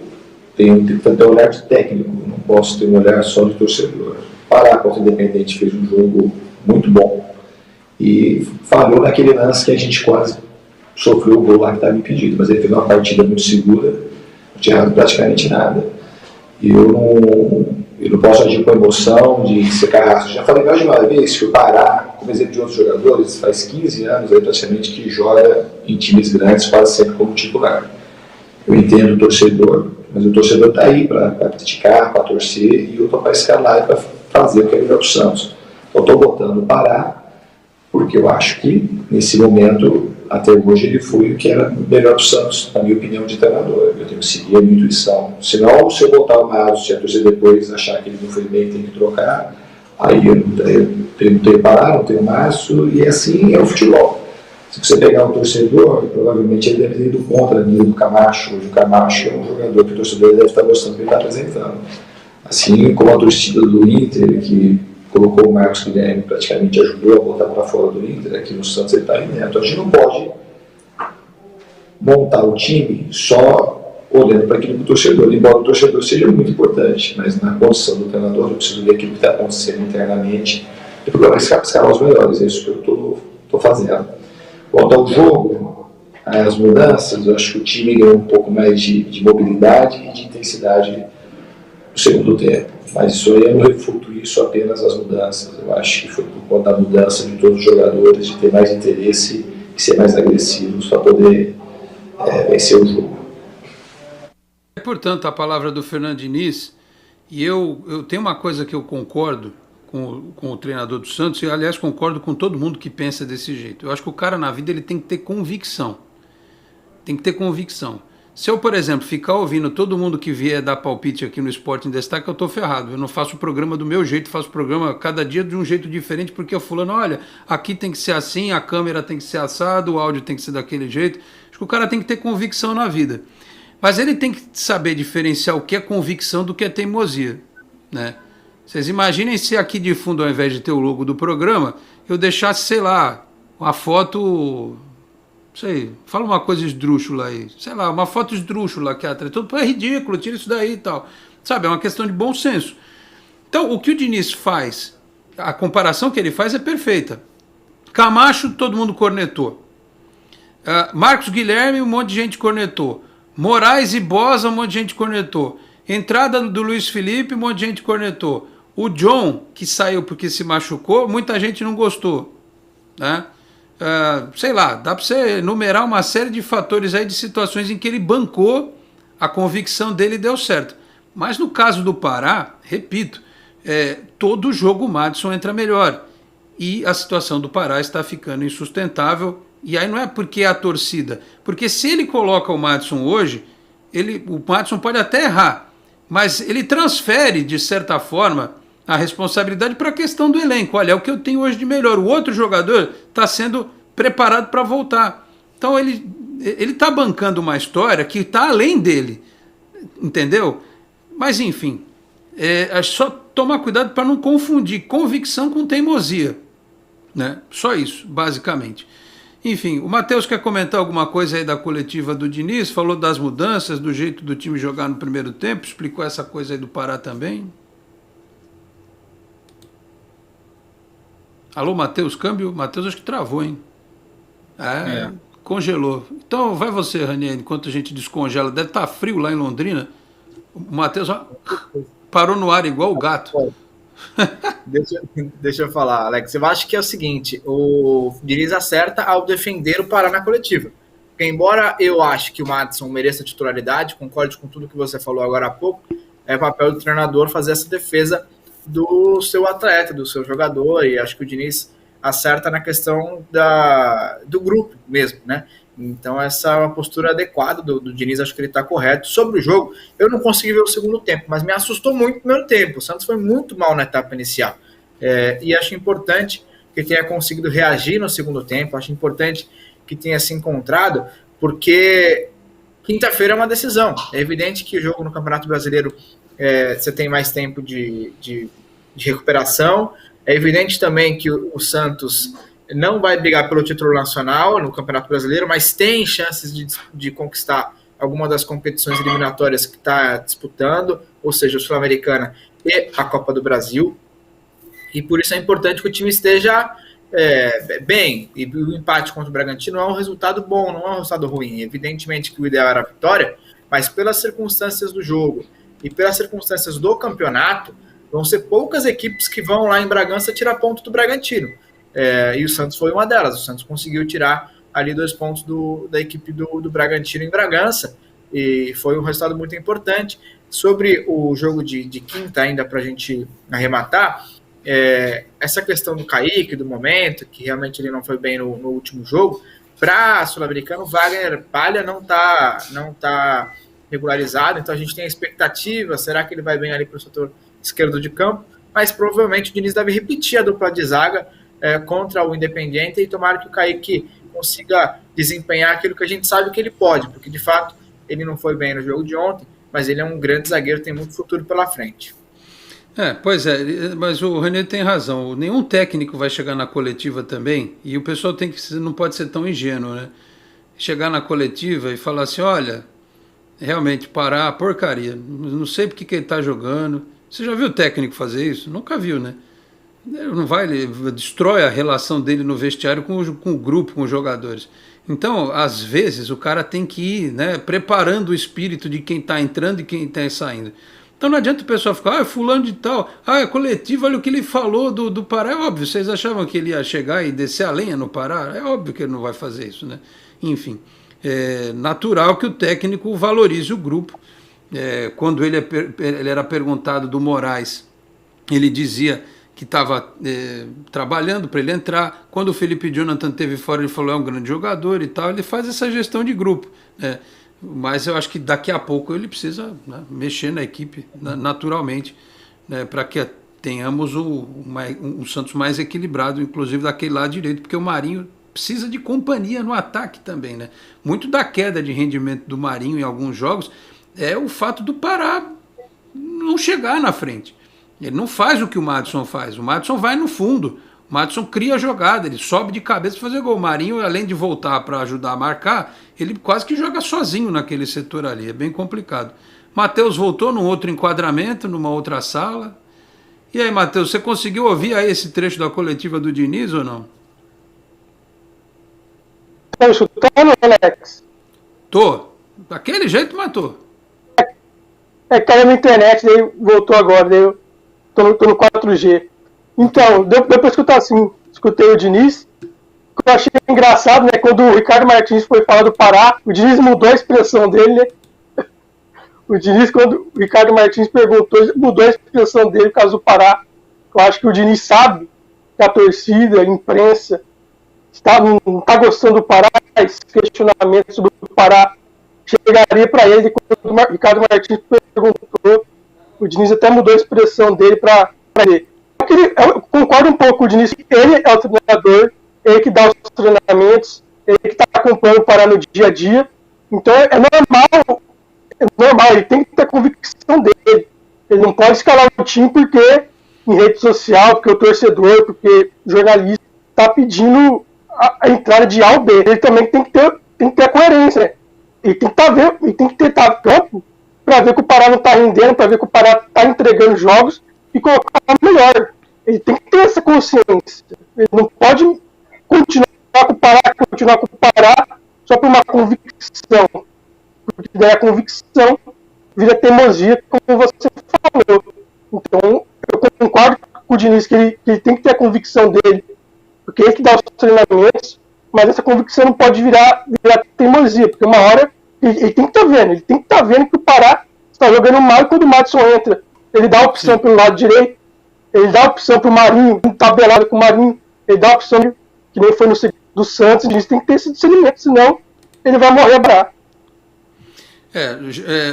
tenho que ter um olhar de técnico, não posso ter um olhar só de torcedor. Pará contra o Independente fez um jogo muito bom e falhou naquele lance que a gente quase sofreu o gol lá que estava impedido, mas ele fez uma partida muito segura, não tinha errado praticamente nada. E eu não posso agir com emoção de ser carrasco. Já falei mais de uma vez que o Pará, como exemplo de outros jogadores, faz 15 anos aí, praticamente que joga em times grandes quase sempre como titular. Eu entendo o torcedor, mas o torcedor está aí para criticar, para torcer, e eu estou para escalar e para fazer o que é melhor para o Santos. Então estou botando o Pará, porque eu acho que nesse momento, até hoje, ele foi o que era melhor para o Santos, na minha opinião de treinador. Eu tenho que seguir a minha intuição. Senão, se eu botar o Maddson, se a torcida depois achar que ele não foi bem, tem que trocar, aí eu não tenho Pará, não tenho Maddson, e assim é o futebol. Se você pegar um torcedor, provavelmente ele deve ter ido contra a linha do Camacho. Hoje o Camacho é um jogador que o torcedor deve estar gostando do que ele está apresentando. Assim como a torcida do Inter, que colocou o Marcos Guilherme, praticamente ajudou a botar para fora do Inter, aqui no Santos ele está aí dentro. A gente não pode montar o time só olhando para aquilo do torcedor, embora o torcedor seja muito importante, mas na condição do treinador eu preciso ver aquilo que está acontecendo internamente e procurar escalar os melhores. É isso que eu estou fazendo. Quanto ao jogo, as mudanças, eu acho que o time ganhou um pouco mais de mobilidade e de intensidade no segundo tempo. Mas isso aí eu não refuto isso apenas as mudanças. Eu acho que foi por conta da mudança de todos os jogadores, de ter mais interesse e ser mais agressivos para poder vencer o jogo. Portanto, a palavra do Fernando Diniz, e eu tenho uma coisa que eu concordo com o treinador do Santos, e aliás concordo com todo mundo que pensa desse jeito. Eu acho que o cara na vida ele tem que ter convicção. Tem que ter convicção. Se eu, por exemplo, ficar ouvindo todo mundo que vier dar palpite aqui no Esporte em Destaque, eu estou ferrado. Eu não faço o programa do meu jeito, faço o programa cada dia de um jeito diferente, porque eu fulano, olha, aqui tem que ser assim, a câmera tem que ser assado, o áudio tem que ser daquele jeito. Acho que o cara tem que ter convicção na vida. Mas ele tem que saber diferenciar o que é convicção do que é teimosia, né? Vocês imaginem se aqui de fundo, ao invés de ter o logo do programa, eu deixasse, sei lá, uma foto... sei, fala uma coisa esdrúxula aí, sei lá, uma foto esdrúxula que tudo é ridículo, tira isso daí e tal, sabe, é uma questão de bom senso. Então, o que o Diniz faz, a comparação que ele faz é perfeita. Camacho, todo mundo cornetou. Marcos Guilherme, um monte de gente cornetou. Moraes e Bosa, um monte de gente cornetou. Entrada do Luiz Felipe, um monte de gente cornetou. O John, que saiu porque se machucou, muita gente não gostou, né? Sei lá, dá para você enumerar uma série de fatores aí, de situações em que ele bancou, a convicção dele deu certo. Mas no caso do Pará, repito, todo jogo o Maddson entra melhor. E a situação do Pará está ficando insustentável. E aí não é porque é a torcida. Porque se ele coloca o Maddson hoje, o Maddson pode até errar, mas ele transfere, de certa forma, a responsabilidade para a questão do elenco. Olha, é o que eu tenho hoje de melhor. O outro jogador está sendo preparado para voltar. Então ele ele está bancando uma história que está além dele, entendeu? Mas, enfim, é só tomar cuidado para não confundir convicção com teimosia, né? Só isso, basicamente. Enfim, o Matheus quer comentar alguma coisa aí da coletiva do Diniz? Falou das mudanças, do jeito do time jogar no primeiro tempo, explicou essa coisa aí do Pará também. Alô, Matheus, câmbio? Matheus acho que travou, hein? Congelou. Então vai você, Ranieri, enquanto a gente descongela. Deve estar frio lá em Londrina. O Matheus parou no ar igual o gato. Deixa eu falar, Alex. Eu acho que é o seguinte, o Diniz acerta ao defender o Pará na coletiva. Porque embora eu acho que o Madison mereça titularidade, concordo com tudo que você falou agora há pouco, é papel do treinador fazer essa defesa do seu atleta, do seu jogador, e acho que o Diniz acerta na questão do grupo mesmo, né? Então essa é uma postura adequada do Diniz, acho que ele está correto. Sobre o jogo, eu não consegui ver o segundo tempo, mas me assustou muito o primeiro tempo. O Santos foi muito mal na etapa inicial, e acho importante que tenha conseguido reagir no segundo tempo, acho importante que tenha se encontrado, porque quinta-feira é uma decisão. É evidente que o jogo no Campeonato Brasileiro você tem mais tempo de recuperação. É evidente também que o Santos não vai brigar pelo título nacional no Campeonato Brasileiro, mas tem chances de conquistar alguma das competições eliminatórias que está disputando, ou seja, a Sul-Americana e a Copa do Brasil. E por isso é importante que o time esteja bem. E o empate contra o Bragantino não é um resultado bom, não é um resultado ruim. Evidentemente que o ideal era a vitória, mas pelas circunstâncias do jogo e pelas circunstâncias do campeonato, vão ser poucas equipes que vão lá em Bragança tirar ponto do Bragantino. E o Santos foi uma delas. O Santos conseguiu tirar ali 2 pontos da equipe do Bragantino em Bragança, e foi um resultado muito importante. Sobre o jogo de quinta, ainda para a gente arrematar, essa questão do Kaique, do momento, que realmente ele não foi bem no último jogo, para Sul-Americano, o Wagner Palha não tá regularizado, então a gente tem a expectativa, será que ele vai bem ali para o setor esquerdo de campo? Mas provavelmente o Diniz deve repetir a dupla de zaga contra o Independiente, e tomara que o Kaique consiga desempenhar aquilo que a gente sabe que ele pode, porque de fato ele não foi bem no jogo de ontem, mas ele é um grande zagueiro, tem muito futuro pela frente. Pois é, mas o René tem razão. Nenhum técnico vai chegar na coletiva também, e o pessoal não pode ser tão ingênuo, né? Chegar na coletiva e falar assim, olha, realmente, Pará, porcaria, não sei porque que ele está jogando. Você já viu o técnico fazer isso? Nunca viu, né? Não vai, ele destrói a relação dele no vestiário com o grupo, com os jogadores. Então, às vezes, o cara tem que ir, né, preparando o espírito de quem está entrando e quem está saindo. Então não adianta o pessoal ficar, fulano de tal, é coletivo, olha o que ele falou do Pará. É óbvio, vocês achavam que ele ia chegar e descer a lenha no Pará? É óbvio que ele não vai fazer isso, né? Enfim, é natural que o técnico valorize o grupo. Quando ele era perguntado do Moraes, ele dizia que estava trabalhando para ele entrar. Quando o Felipe Jonathan teve fora, ele falou, é um grande jogador e tal. Ele faz essa gestão de grupo, né? Mas eu acho que daqui a pouco ele precisa, né, mexer na equipe naturalmente, né, para que tenhamos um Santos mais equilibrado, inclusive daquele lado direito, porque o Marinho precisa de companhia no ataque também, né? Muito da queda de rendimento do Marinho em alguns jogos é o fato do Pará não chegar na frente. Ele não faz o que o Madison faz. O Madison vai no fundo. O Madison cria a jogada, ele sobe de cabeça para fazer gol. O Marinho, além de voltar para ajudar a marcar, ele quase que joga sozinho naquele setor ali. É bem complicado. Matheus voltou num outro enquadramento, numa outra sala. E aí, Matheus, você conseguiu ouvir aí esse trecho da coletiva do Diniz ou não? Tá escutando, Alex? Tô. Daquele jeito, matou. Caiu na internet, daí voltou agora, daí eu tô no 4G. Então, deu pra escutar assim, escutei o Diniz, que eu achei engraçado, né, quando o Ricardo Martins foi falar do Pará, o Diniz mudou a expressão dele, né? O Diniz, quando o Ricardo Martins perguntou, mudou a expressão dele por causa do Pará. Eu acho que o Diniz sabe que a torcida, a imprensa, não está gostando do Pará, esse questionamento sobre o Pará chegaria para ele, quando o Ricardo Martins perguntou, o Diniz até mudou a expressão dele para ele. Eu concordo um pouco com o Diniz, ele é o treinador, ele que dá os treinamentos, ele que está acompanhando o Pará no dia a dia. Então é normal, ele tem que ter a convicção dele. Ele não pode escalar o time porque em rede social, porque o torcedor, porque o jornalista está pedindo a entrada de A ou B. Ele também tem que ter a coerência, né? Ele tem que estar no campo para ver que o Pará não está rendendo, para ver que o Pará está entregando jogos e colocar o melhor. Ele tem que ter essa consciência. Ele não pode continuar com o Pará só por uma convicção. Porque daí a convicção vira teimosia, como você falou. Então, eu concordo com o Diniz que ele tem que ter a convicção dele, porque ele que dá os treinamentos, mas essa convicção não pode virar teimosia, porque uma hora ele tem que estar vendo que o Pará está jogando mal, e quando o Madison entra, ele dá a opção pelo lado direito, ele dá a opção para o Marinho, tabelado com o Marinho, ele dá a opção, que nem foi no do Santos, ele tem que ter esse discernimento, senão ele vai morrer bravo.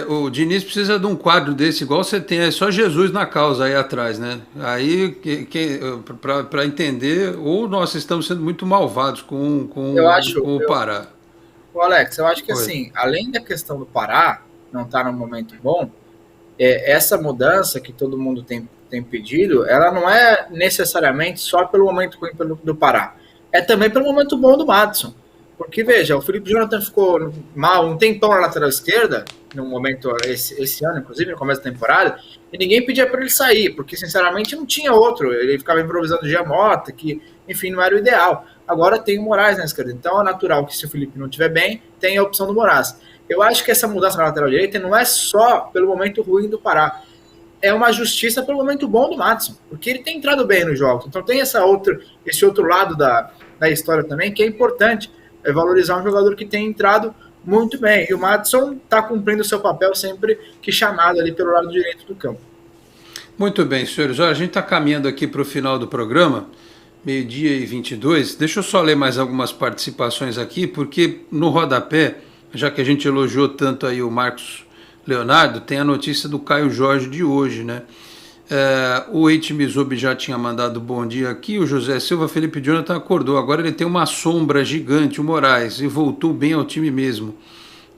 O Diniz precisa de um quadro desse, igual você tem, é só Jesus na causa aí atrás, né? Aí, para entender, ou nós estamos sendo muito malvados com o Pará. Alex, eu acho que assim, além da questão do Pará não estar num momento bom, essa mudança que todo mundo tem pedido, ela não é necessariamente só pelo momento ruim do Pará, é também pelo momento bom do Madison. Porque, veja, o Felipe Jonathan ficou mal um tempão na lateral esquerda, no momento, esse ano, inclusive, no começo da temporada, e ninguém pedia para ele sair, porque, sinceramente, não tinha outro. Ele ficava improvisando o Giamota, que, enfim, não era o ideal. Agora tem o Moraes na esquerda, então é natural que, se o Felipe não estiver bem, tem a opção do Moraes. Eu acho que essa mudança na lateral direita não é só pelo momento ruim do Pará, é uma justiça pelo momento bom do Madison, porque ele tem entrado bem nos jogos. Então tem esse outro lado da história também, que é importante, é valorizar um jogador que tem entrado muito bem. E o Madison está cumprindo o seu papel sempre que chamado ali pelo lado direito do campo. Muito bem, senhores. A gente está caminhando aqui para o final do programa, 12h22. Deixa eu só ler mais algumas participações aqui, porque no rodapé, já que a gente elogiou tanto aí o Marcos Leonardo, tem a notícia do Caio Jorge de hoje, né? O Eite Mizubi já tinha mandado bom dia aqui, o José Silva, Felipe Jonathan acordou, agora ele tem uma sombra gigante, o Moraes, e voltou bem ao time mesmo.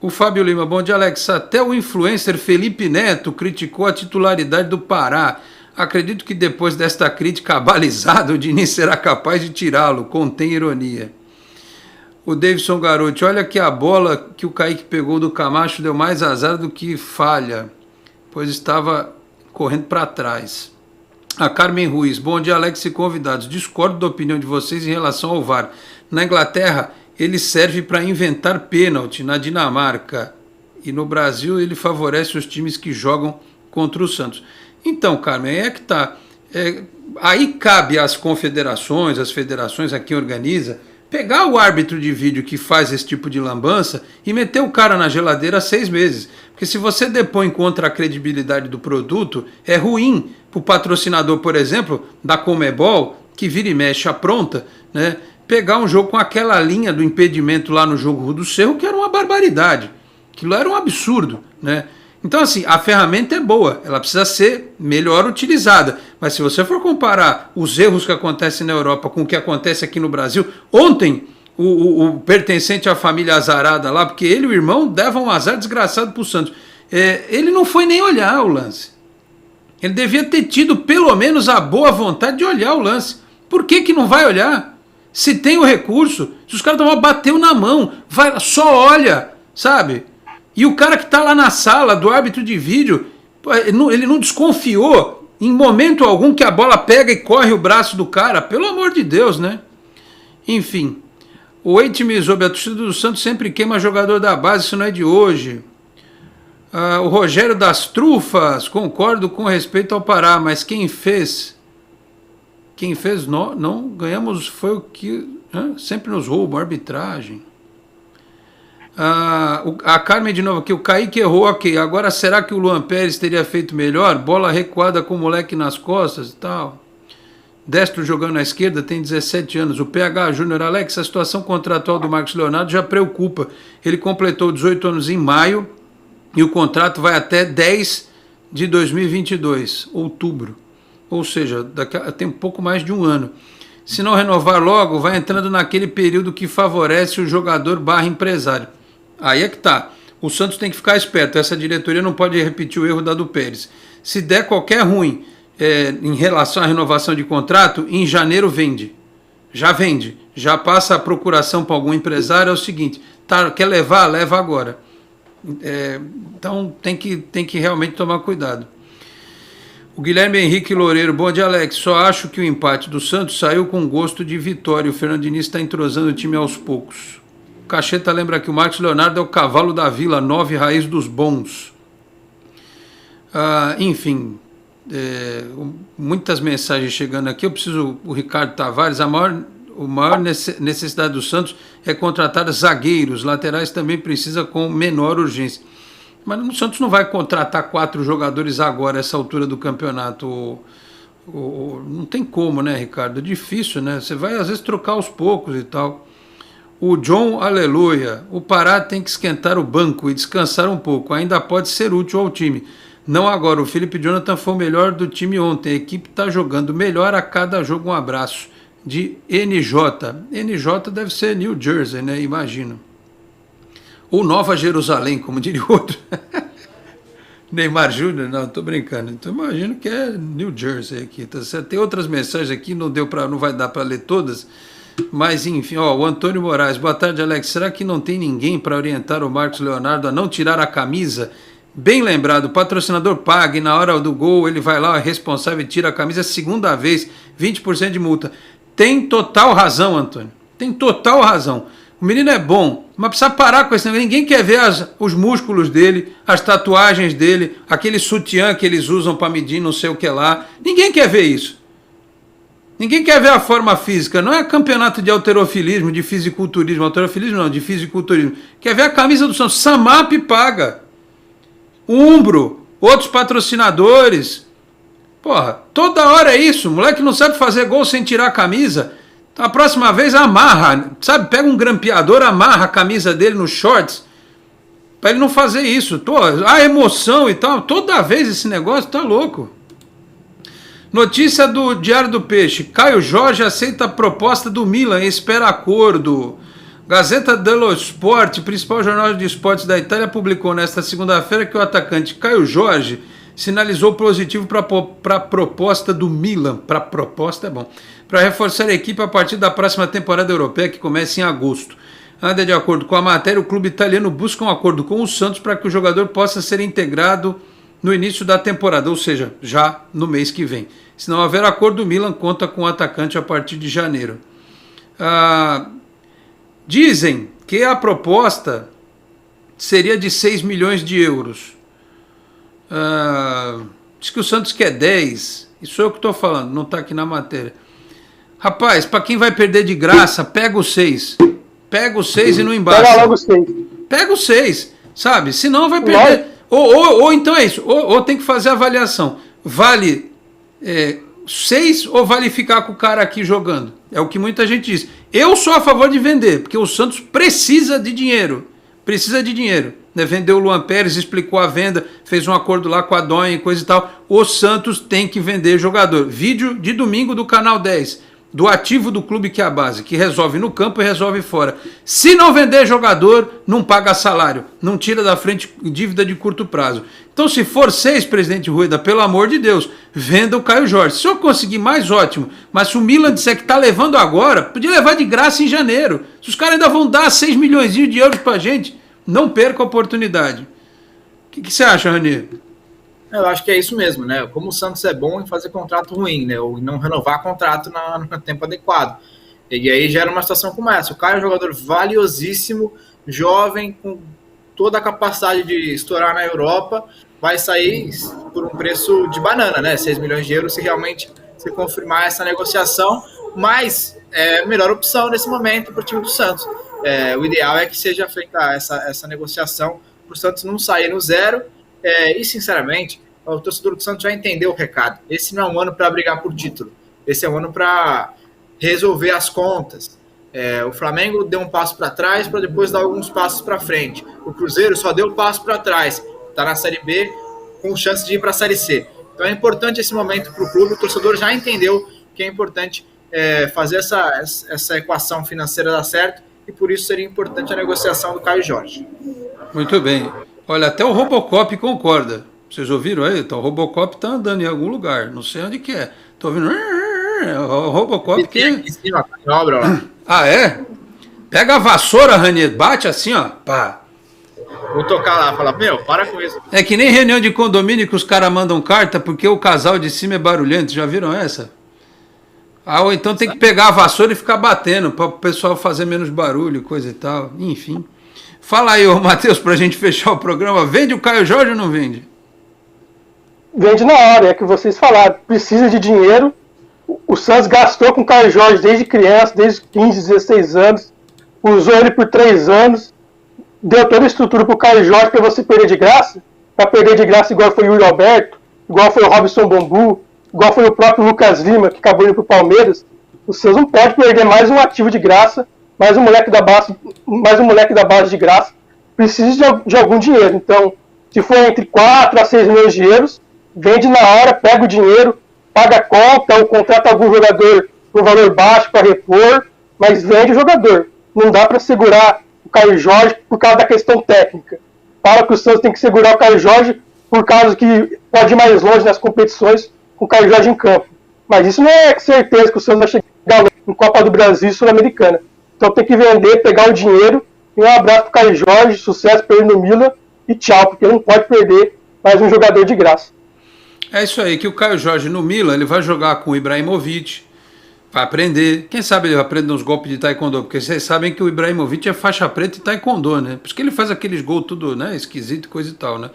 O Fábio Lima, bom dia, Alex, até o influencer Felipe Neto criticou a titularidade do Pará, acredito que depois desta crítica abalizada o Diniz será capaz de tirá-lo, contém ironia. O Davidson Garotti, olha que a bola que o Kaique pegou do Camacho deu mais azar do que falha, pois estava correndo para trás. A Carmen Ruiz, bom dia, Alex e convidados. Discordo da opinião de vocês em relação ao VAR. Na Inglaterra, ele serve para inventar pênalti, na Dinamarca. E no Brasil, ele favorece os times que jogam contra o Santos. Então, Carmen, é que tá. Aí cabe às confederações, às federações, a quem organiza, pegar o árbitro de vídeo que faz esse tipo de lambança e meter o cara na geladeira 6 meses. Porque se você depõe contra a credibilidade do produto, é ruim para o patrocinador, por exemplo, da Conmebol, que vira e mexe apronta, né, pegar um jogo com aquela linha do impedimento lá no jogo do Cerro, que era uma barbaridade. Aquilo era um absurdo, né? Então, assim, a ferramenta é boa, ela precisa ser melhor utilizada. Mas se você for comparar os erros que acontecem na Europa com o que acontece aqui no Brasil, ontem o pertencente à família azarada lá, porque ele e o irmão davam um azar desgraçado para o Santos, ele não foi nem olhar o lance. Ele devia ter tido pelo menos a boa vontade de olhar o lance. Por que não vai olhar? Se tem o recurso, se os caras bateu na mão, vai, só olha, sabe? E o cara que está lá na sala do árbitro de vídeo, ele não desconfiou em momento algum que a bola pega e corre o braço do cara, pelo amor de Deus, né? Enfim, o Eite Mizobi, a torcida do Santos sempre queima jogador da base, isso não é de hoje. O Rogério das Trufas, concordo com respeito ao Pará, mas quem fez não ganhamos, foi o que sempre nos roubam, arbitragem. A Carmen de novo aqui, o Kaique errou, ok, agora será que o Luan Pérez teria feito melhor? Bola recuada com o moleque nas costas e tal. Destro jogando à esquerda, tem 17 anos. O PH Júnior, Alex, a situação contratual do Marcos Leonardo já preocupa. Ele completou 18 anos em maio e o contrato vai até 10 de 2022, outubro. Ou seja, tem um pouco mais de um ano. Se não renovar logo, vai entrando naquele período que favorece o jogador / empresário. Aí é que tá. O Santos tem que ficar esperto. Essa diretoria não pode repetir o erro da do Pérez. Se der qualquer ruim em relação à renovação de contrato, em janeiro vende. Já vende. Já passa a procuração para algum empresário. É o seguinte, quer levar? Leva agora. Então tem que realmente tomar cuidado. O Guilherme Henrique Loureiro, bom dia, Alex. Só acho que o empate do Santos saiu com gosto de vitória. O Fernando Diniz está entrosando o time aos poucos. O Cacheta lembra que o Marcos Leonardo é o cavalo da vila, 9 raiz dos bons. Enfim, muitas mensagens chegando aqui. O Ricardo Tavares, a maior necessidade do Santos é contratar zagueiros. Laterais também precisa com menor urgência. Mas o Santos não vai contratar 4 jogadores agora, essa altura do campeonato. Não tem como, né, Ricardo? É difícil, né? Você vai, às vezes, trocar aos poucos e tal. O John, aleluia. O Pará tem que esquentar o banco e descansar um pouco. Ainda pode ser útil ao time. Não agora. O Felipe Jonathan foi o melhor do time ontem. A equipe está jogando melhor a cada jogo. Um abraço. De NJ. NJ deve ser New Jersey, né? Imagino. Ou Nova Jerusalém, como diria o outro. Neymar Júnior, não, estou brincando. Então imagino que é New Jersey aqui. Tá certo? Tem outras mensagens aqui, não vai dar para ler todas. Mas enfim, o Antônio Moraes. Boa tarde, Alex. Será que não tem ninguém para orientar o Marcos Leonardo a não tirar a camisa? Bem lembrado, o patrocinador paga e na hora do gol ele vai lá, é responsável e tira a camisa. Segunda vez, 20% de multa. Tem total razão, Antônio. Tem total razão. O menino é bom, mas precisa parar com esse negócio. Ninguém quer ver os músculos dele, as tatuagens dele, aquele sutiã que eles usam para medir não sei o que lá. Ninguém quer ver isso. Ninguém quer ver a forma física. Não é campeonato de halterofilismo, de fisiculturismo. Halterofilismo não, de fisiculturismo. Quer ver a camisa do Santos. Samap paga. Umbro, outros patrocinadores. Porra, toda hora é isso. O moleque não sabe fazer gol sem tirar a camisa. A próxima vez amarra, sabe? Pega um grampeador, amarra a camisa dele nos shorts para ele não fazer isso. A emoção e tal, toda vez esse negócio tá louco. Notícia do Diário do Peixe. Caio Jorge aceita a proposta do Milan e espera acordo. Gazeta dello Sport, principal jornal de esportes da Itália, publicou nesta segunda-feira que o atacante Caio Jorge sinalizou positivo para a proposta do Milan. Para a proposta é bom. Para reforçar a equipe a partir da próxima temporada europeia, que começa em agosto. Ainda de acordo com a matéria, o clube italiano busca um acordo com o Santos para que o jogador possa ser integrado no início da temporada, ou seja, já no mês que vem. Se não houver acordo, o Milan conta com o atacante a partir de janeiro. Dizem que a proposta seria de 6 milhões de euros. Diz que o Santos quer 10. Isso é o que estou falando, não está aqui na matéria. Rapaz, para quem vai perder de graça, pega os 6. Pega os 6 e não embaça. Pega logo os 6. Pega os 6, sabe? Senão vai perder. Ou então é isso. Ou tem que fazer a avaliação. Vale 6 ou vale ficar com o cara aqui jogando? É o que muita gente diz. Eu sou a favor de vender, porque o Santos precisa de dinheiro. Precisa de dinheiro. Né? Vendeu o Luan Pérez, explicou a venda, fez um acordo lá com a Donha e coisa e tal. O Santos tem que vender jogador. Vídeo de domingo do Canal 10. Do ativo do clube que é a base, que resolve no campo e resolve fora. Se não vender jogador, não paga salário, não tira da frente dívida de curto prazo. Então, se for 6, presidente Rueda, pelo amor de Deus, venda o Caio Jorge. Se eu conseguir mais, ótimo. Mas se o Milan disser que está levando agora, podia levar de graça em janeiro. Se os caras ainda vão dar 6 milhões de euros para a gente, não perca a oportunidade. O que você acha, Rani? Eu acho que é isso mesmo, né? Como o Santos é bom em fazer contrato ruim, né? Ou não renovar contrato no tempo adequado. E aí gera uma situação como essa. O Caio é um jogador valiosíssimo, jovem, com toda a capacidade de estourar na Europa, vai sair por um preço de banana, né? 6 milhões de euros se realmente se confirmar essa negociação, mas é a melhor opção nesse momento para o time do Santos. O ideal é que seja feita essa negociação para o Santos não sair no zero. E sinceramente, o torcedor do Santos já entendeu o recado. Esse não é um ano para brigar por título. Esse é um ano para resolver as contas. O Flamengo deu um passo para trás para depois dar alguns passos para frente. O Cruzeiro só deu um passo para trás. Está na Série B com chance de ir para a Série C. Então é importante esse momento para o clube. O torcedor já entendeu que é importante fazer essa equação financeira dar certo, e por isso seria importante a negociação do Caio Jorge. Muito bem. Olha, até o Robocop concorda. Vocês ouviram aí? Então, o Robocop está andando em algum lugar. Não sei onde que é. Estou ouvindo. O Robocop que... Aqui em cima, em obra lá. Ah, é? Pega a vassoura, Ranier, bate assim, ó. Pá. Vou tocar lá, falar, para com isso. É que nem reunião de condomínio que os caras mandam carta porque o casal de cima é barulhento. Já viram essa? Ou então tem que pegar a vassoura e ficar batendo para o pessoal fazer menos barulho, coisa e tal. Enfim. Fala aí, Matheus, para a gente fechar o programa. Vende o Caio Jorge ou não vende? Vende na hora, é que vocês falaram. Precisa de dinheiro. O Santos gastou com o Caio Jorge desde criança, desde 15, 16 anos. Usou ele por 3 anos. Deu toda a estrutura para o Caio Jorge para você perder de graça. Para perder de graça igual foi o Yuri Alberto, igual foi o Robson Bambu, igual foi o próprio Lucas Lima, que acabou indo para o Palmeiras. O Santos não pode perder mais um ativo de graça, mais um moleque da base de graça. Precisa de algum dinheiro. Então, se for entre 4 a 6 milhões de euros, vende na hora, pega o dinheiro, paga a conta, ou contrata algum jogador por valor baixo para repor, mas vende o jogador. Não dá para segurar o Caio Jorge por causa da questão técnica. Fala que o Santos tem que segurar o Caio Jorge por causa que pode ir mais longe nas competições com o Caio Jorge em campo. Mas isso não é certeza que o Santos vai chegar em Copa do Brasil e Sul-Americana. Então tem que vender, pegar o dinheiro, e um abraço pro Caio Jorge, sucesso para ele no Milan e tchau, porque ele não pode perder mais um jogador de graça. É isso aí, que o Caio Jorge no Milan, ele vai jogar com o Ibrahimovic, vai aprender, quem sabe ele vai aprender uns golpes de taekwondo, porque vocês sabem que o Ibrahimovic é faixa preta e taekwondo, né? Por isso que ele faz aqueles gols tudo, né, esquisito, coisa e tal, né?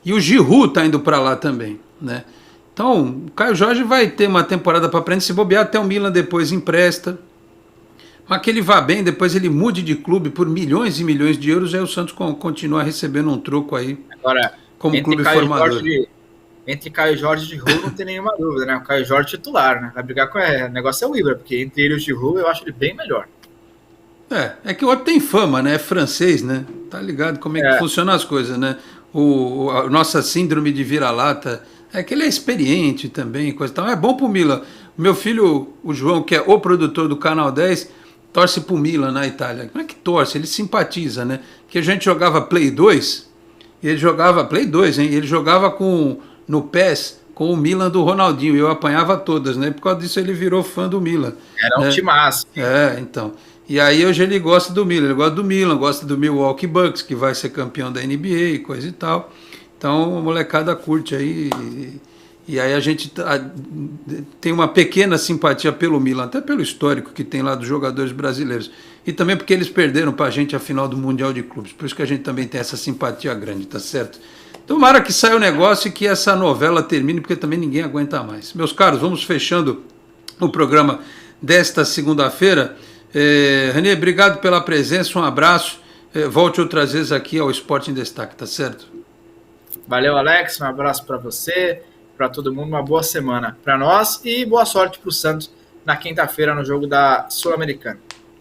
E o Giroud tá indo para lá também, né? Então, o Caio Jorge vai ter uma temporada para aprender, se bobear até o Milan depois empresta, mas que ele vá bem, depois ele mude de clube por milhões e milhões de euros, aí o Santos continua recebendo um troco aí. Agora, como clube formador. Entre Caio Jorge e Giroud não tem nenhuma dúvida, né? O Caio Jorge é titular, né? Vai brigar com ele. O negócio é o Ibra, porque entre ele e o Giroud eu acho ele bem melhor. É que o outro tem fama, né? É francês, né? Tá ligado como é que funcionam as coisas, né? A nossa síndrome de vira-lata é que ele é experiente também, coisa e tal. É bom pro Milan. Meu filho, o João, que é o produtor do Canal 10, torce pro Milan na Itália. Não é que torce, ele simpatiza, né? Que a gente jogava Play 2, e ele jogava Play 2, hein? Ele jogava no PES com o Milan do Ronaldinho, e eu apanhava todas, né? Por causa disso ele virou fã do Milan. Era um timaço. Então. E aí hoje ele gosta do Milan, ele gosta do Milan, gosta do Milwaukee Bucks, que vai ser campeão da NBA e coisa e tal. Então a molecada curte aí, e aí a gente tem uma pequena simpatia pelo Milan, até pelo histórico que tem lá dos jogadores brasileiros. E também porque eles perderam pra gente a final do Mundial de Clubes, por isso que a gente também tem essa simpatia grande, tá certo? Tomara que saia o negócio e que essa novela termine, porque também ninguém aguenta mais. Meus caros, vamos fechando o programa desta segunda-feira. Ranier, obrigado pela presença, um abraço. Volte outras vezes aqui ao Esporte em Destaque, tá certo? Valeu, Alex, um abraço para você, para todo mundo, uma boa semana para nós e boa sorte para o Santos na quinta-feira no jogo da Sul-Americana.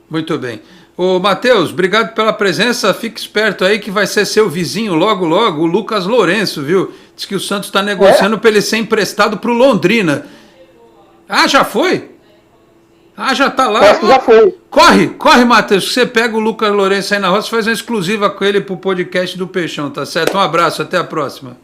Muito bem. Ô, Matheus, obrigado pela presença, fique esperto aí que vai ser seu vizinho logo, logo, o Lucas Lourenço, viu? Diz que o Santos está negociando para ele ser emprestado para o Londrina. Ah, já foi? Ah, já tá lá. Já foi. Corre, Matheus, que você pega o Lucas Lourenço aí na roça e faz uma exclusiva com ele pro podcast do Peixão, tá certo? Um abraço, até a próxima.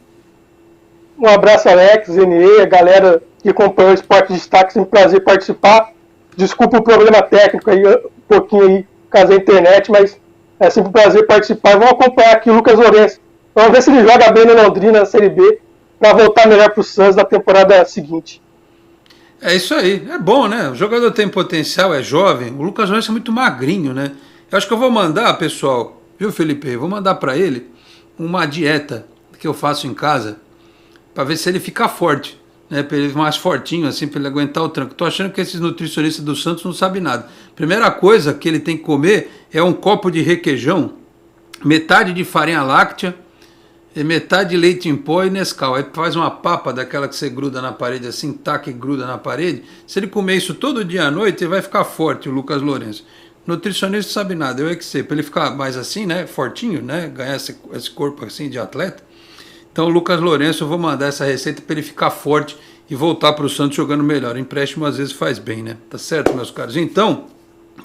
Um abraço, Alex, Zenier, a galera que acompanhou o Esporte de Destaque, sempre um prazer participar. Desculpa o problema técnico aí, um pouquinho aí, caso da internet, mas é sempre um prazer participar. Vamos acompanhar aqui o Lucas Lourenço. Vamos ver se ele joga bem no Londrina, na Série B, para voltar melhor pro Santos na temporada seguinte. É isso aí, é bom, né? O jogador tem potencial, é jovem. O Lucas Lourenço é muito magrinho, né? Eu acho que eu vou mandar, pessoal, viu, Felipe? Eu vou mandar para ele uma dieta que eu faço em casa para ver se ele fica forte, né? Para ele mais fortinho, assim, para ele aguentar o tranco. Tô achando que esses nutricionistas do Santos não sabem nada. Primeira coisa que ele tem que comer é um copo de requeijão, metade de farinha láctea, metade de leite em pó e Nescau. Aí faz uma papa daquela que você gruda na parede, assim, taca e gruda na parede. Se ele comer isso todo dia à noite, ele vai ficar forte, o Lucas Lourenço. Nutricionista não sabe nada, eu é que sei. Para ele ficar mais assim, né, fortinho, né, ganhar esse corpo assim de atleta. Então o Lucas Lourenço, eu vou mandar essa receita para ele ficar forte e voltar para o Santos jogando melhor. Empréstimo às vezes faz bem, né? Tá certo, meus caros? Então,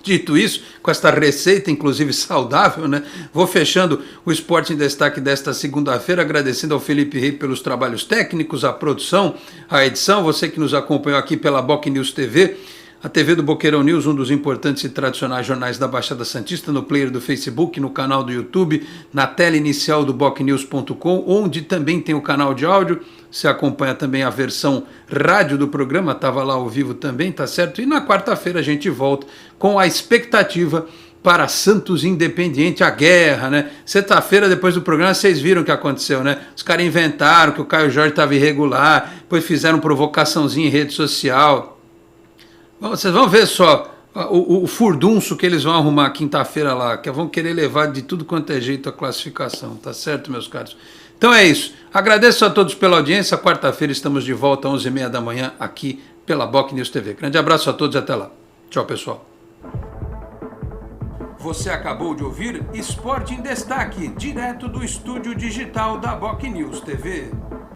dito isso, com esta receita, inclusive saudável, né? Vou fechando o Esporte em Destaque desta segunda-feira, agradecendo ao Felipe Rei pelos trabalhos técnicos, a produção, a edição, você que nos acompanhou aqui pela Boc News TV, a TV do Boqueirão News, um dos importantes e tradicionais jornais da Baixada Santista, no player do Facebook, no canal do YouTube, na tela inicial do bocnews.com, onde também tem o canal de áudio. Você acompanha também a versão rádio do programa, estava lá ao vivo também, tá certo? E na quarta-feira a gente volta com a expectativa para Santos Independiente, a guerra, né? Sexta-feira, depois do programa, vocês viram o que aconteceu, né? Os caras inventaram que o Caio Jorge estava irregular, depois fizeram provocaçãozinha em rede social. Vocês vão ver só o furdunço que eles vão arrumar quinta-feira lá, que vão querer levar de tudo quanto é jeito a classificação, tá certo, meus caros? Então é isso. Agradeço a todos pela audiência. Quarta-feira estamos de volta às 11h30 da manhã aqui pela Boc News TV. Grande abraço a todos e até lá. Tchau, pessoal. Você acabou de ouvir Esporte em Destaque, direto do estúdio digital da Boc News TV.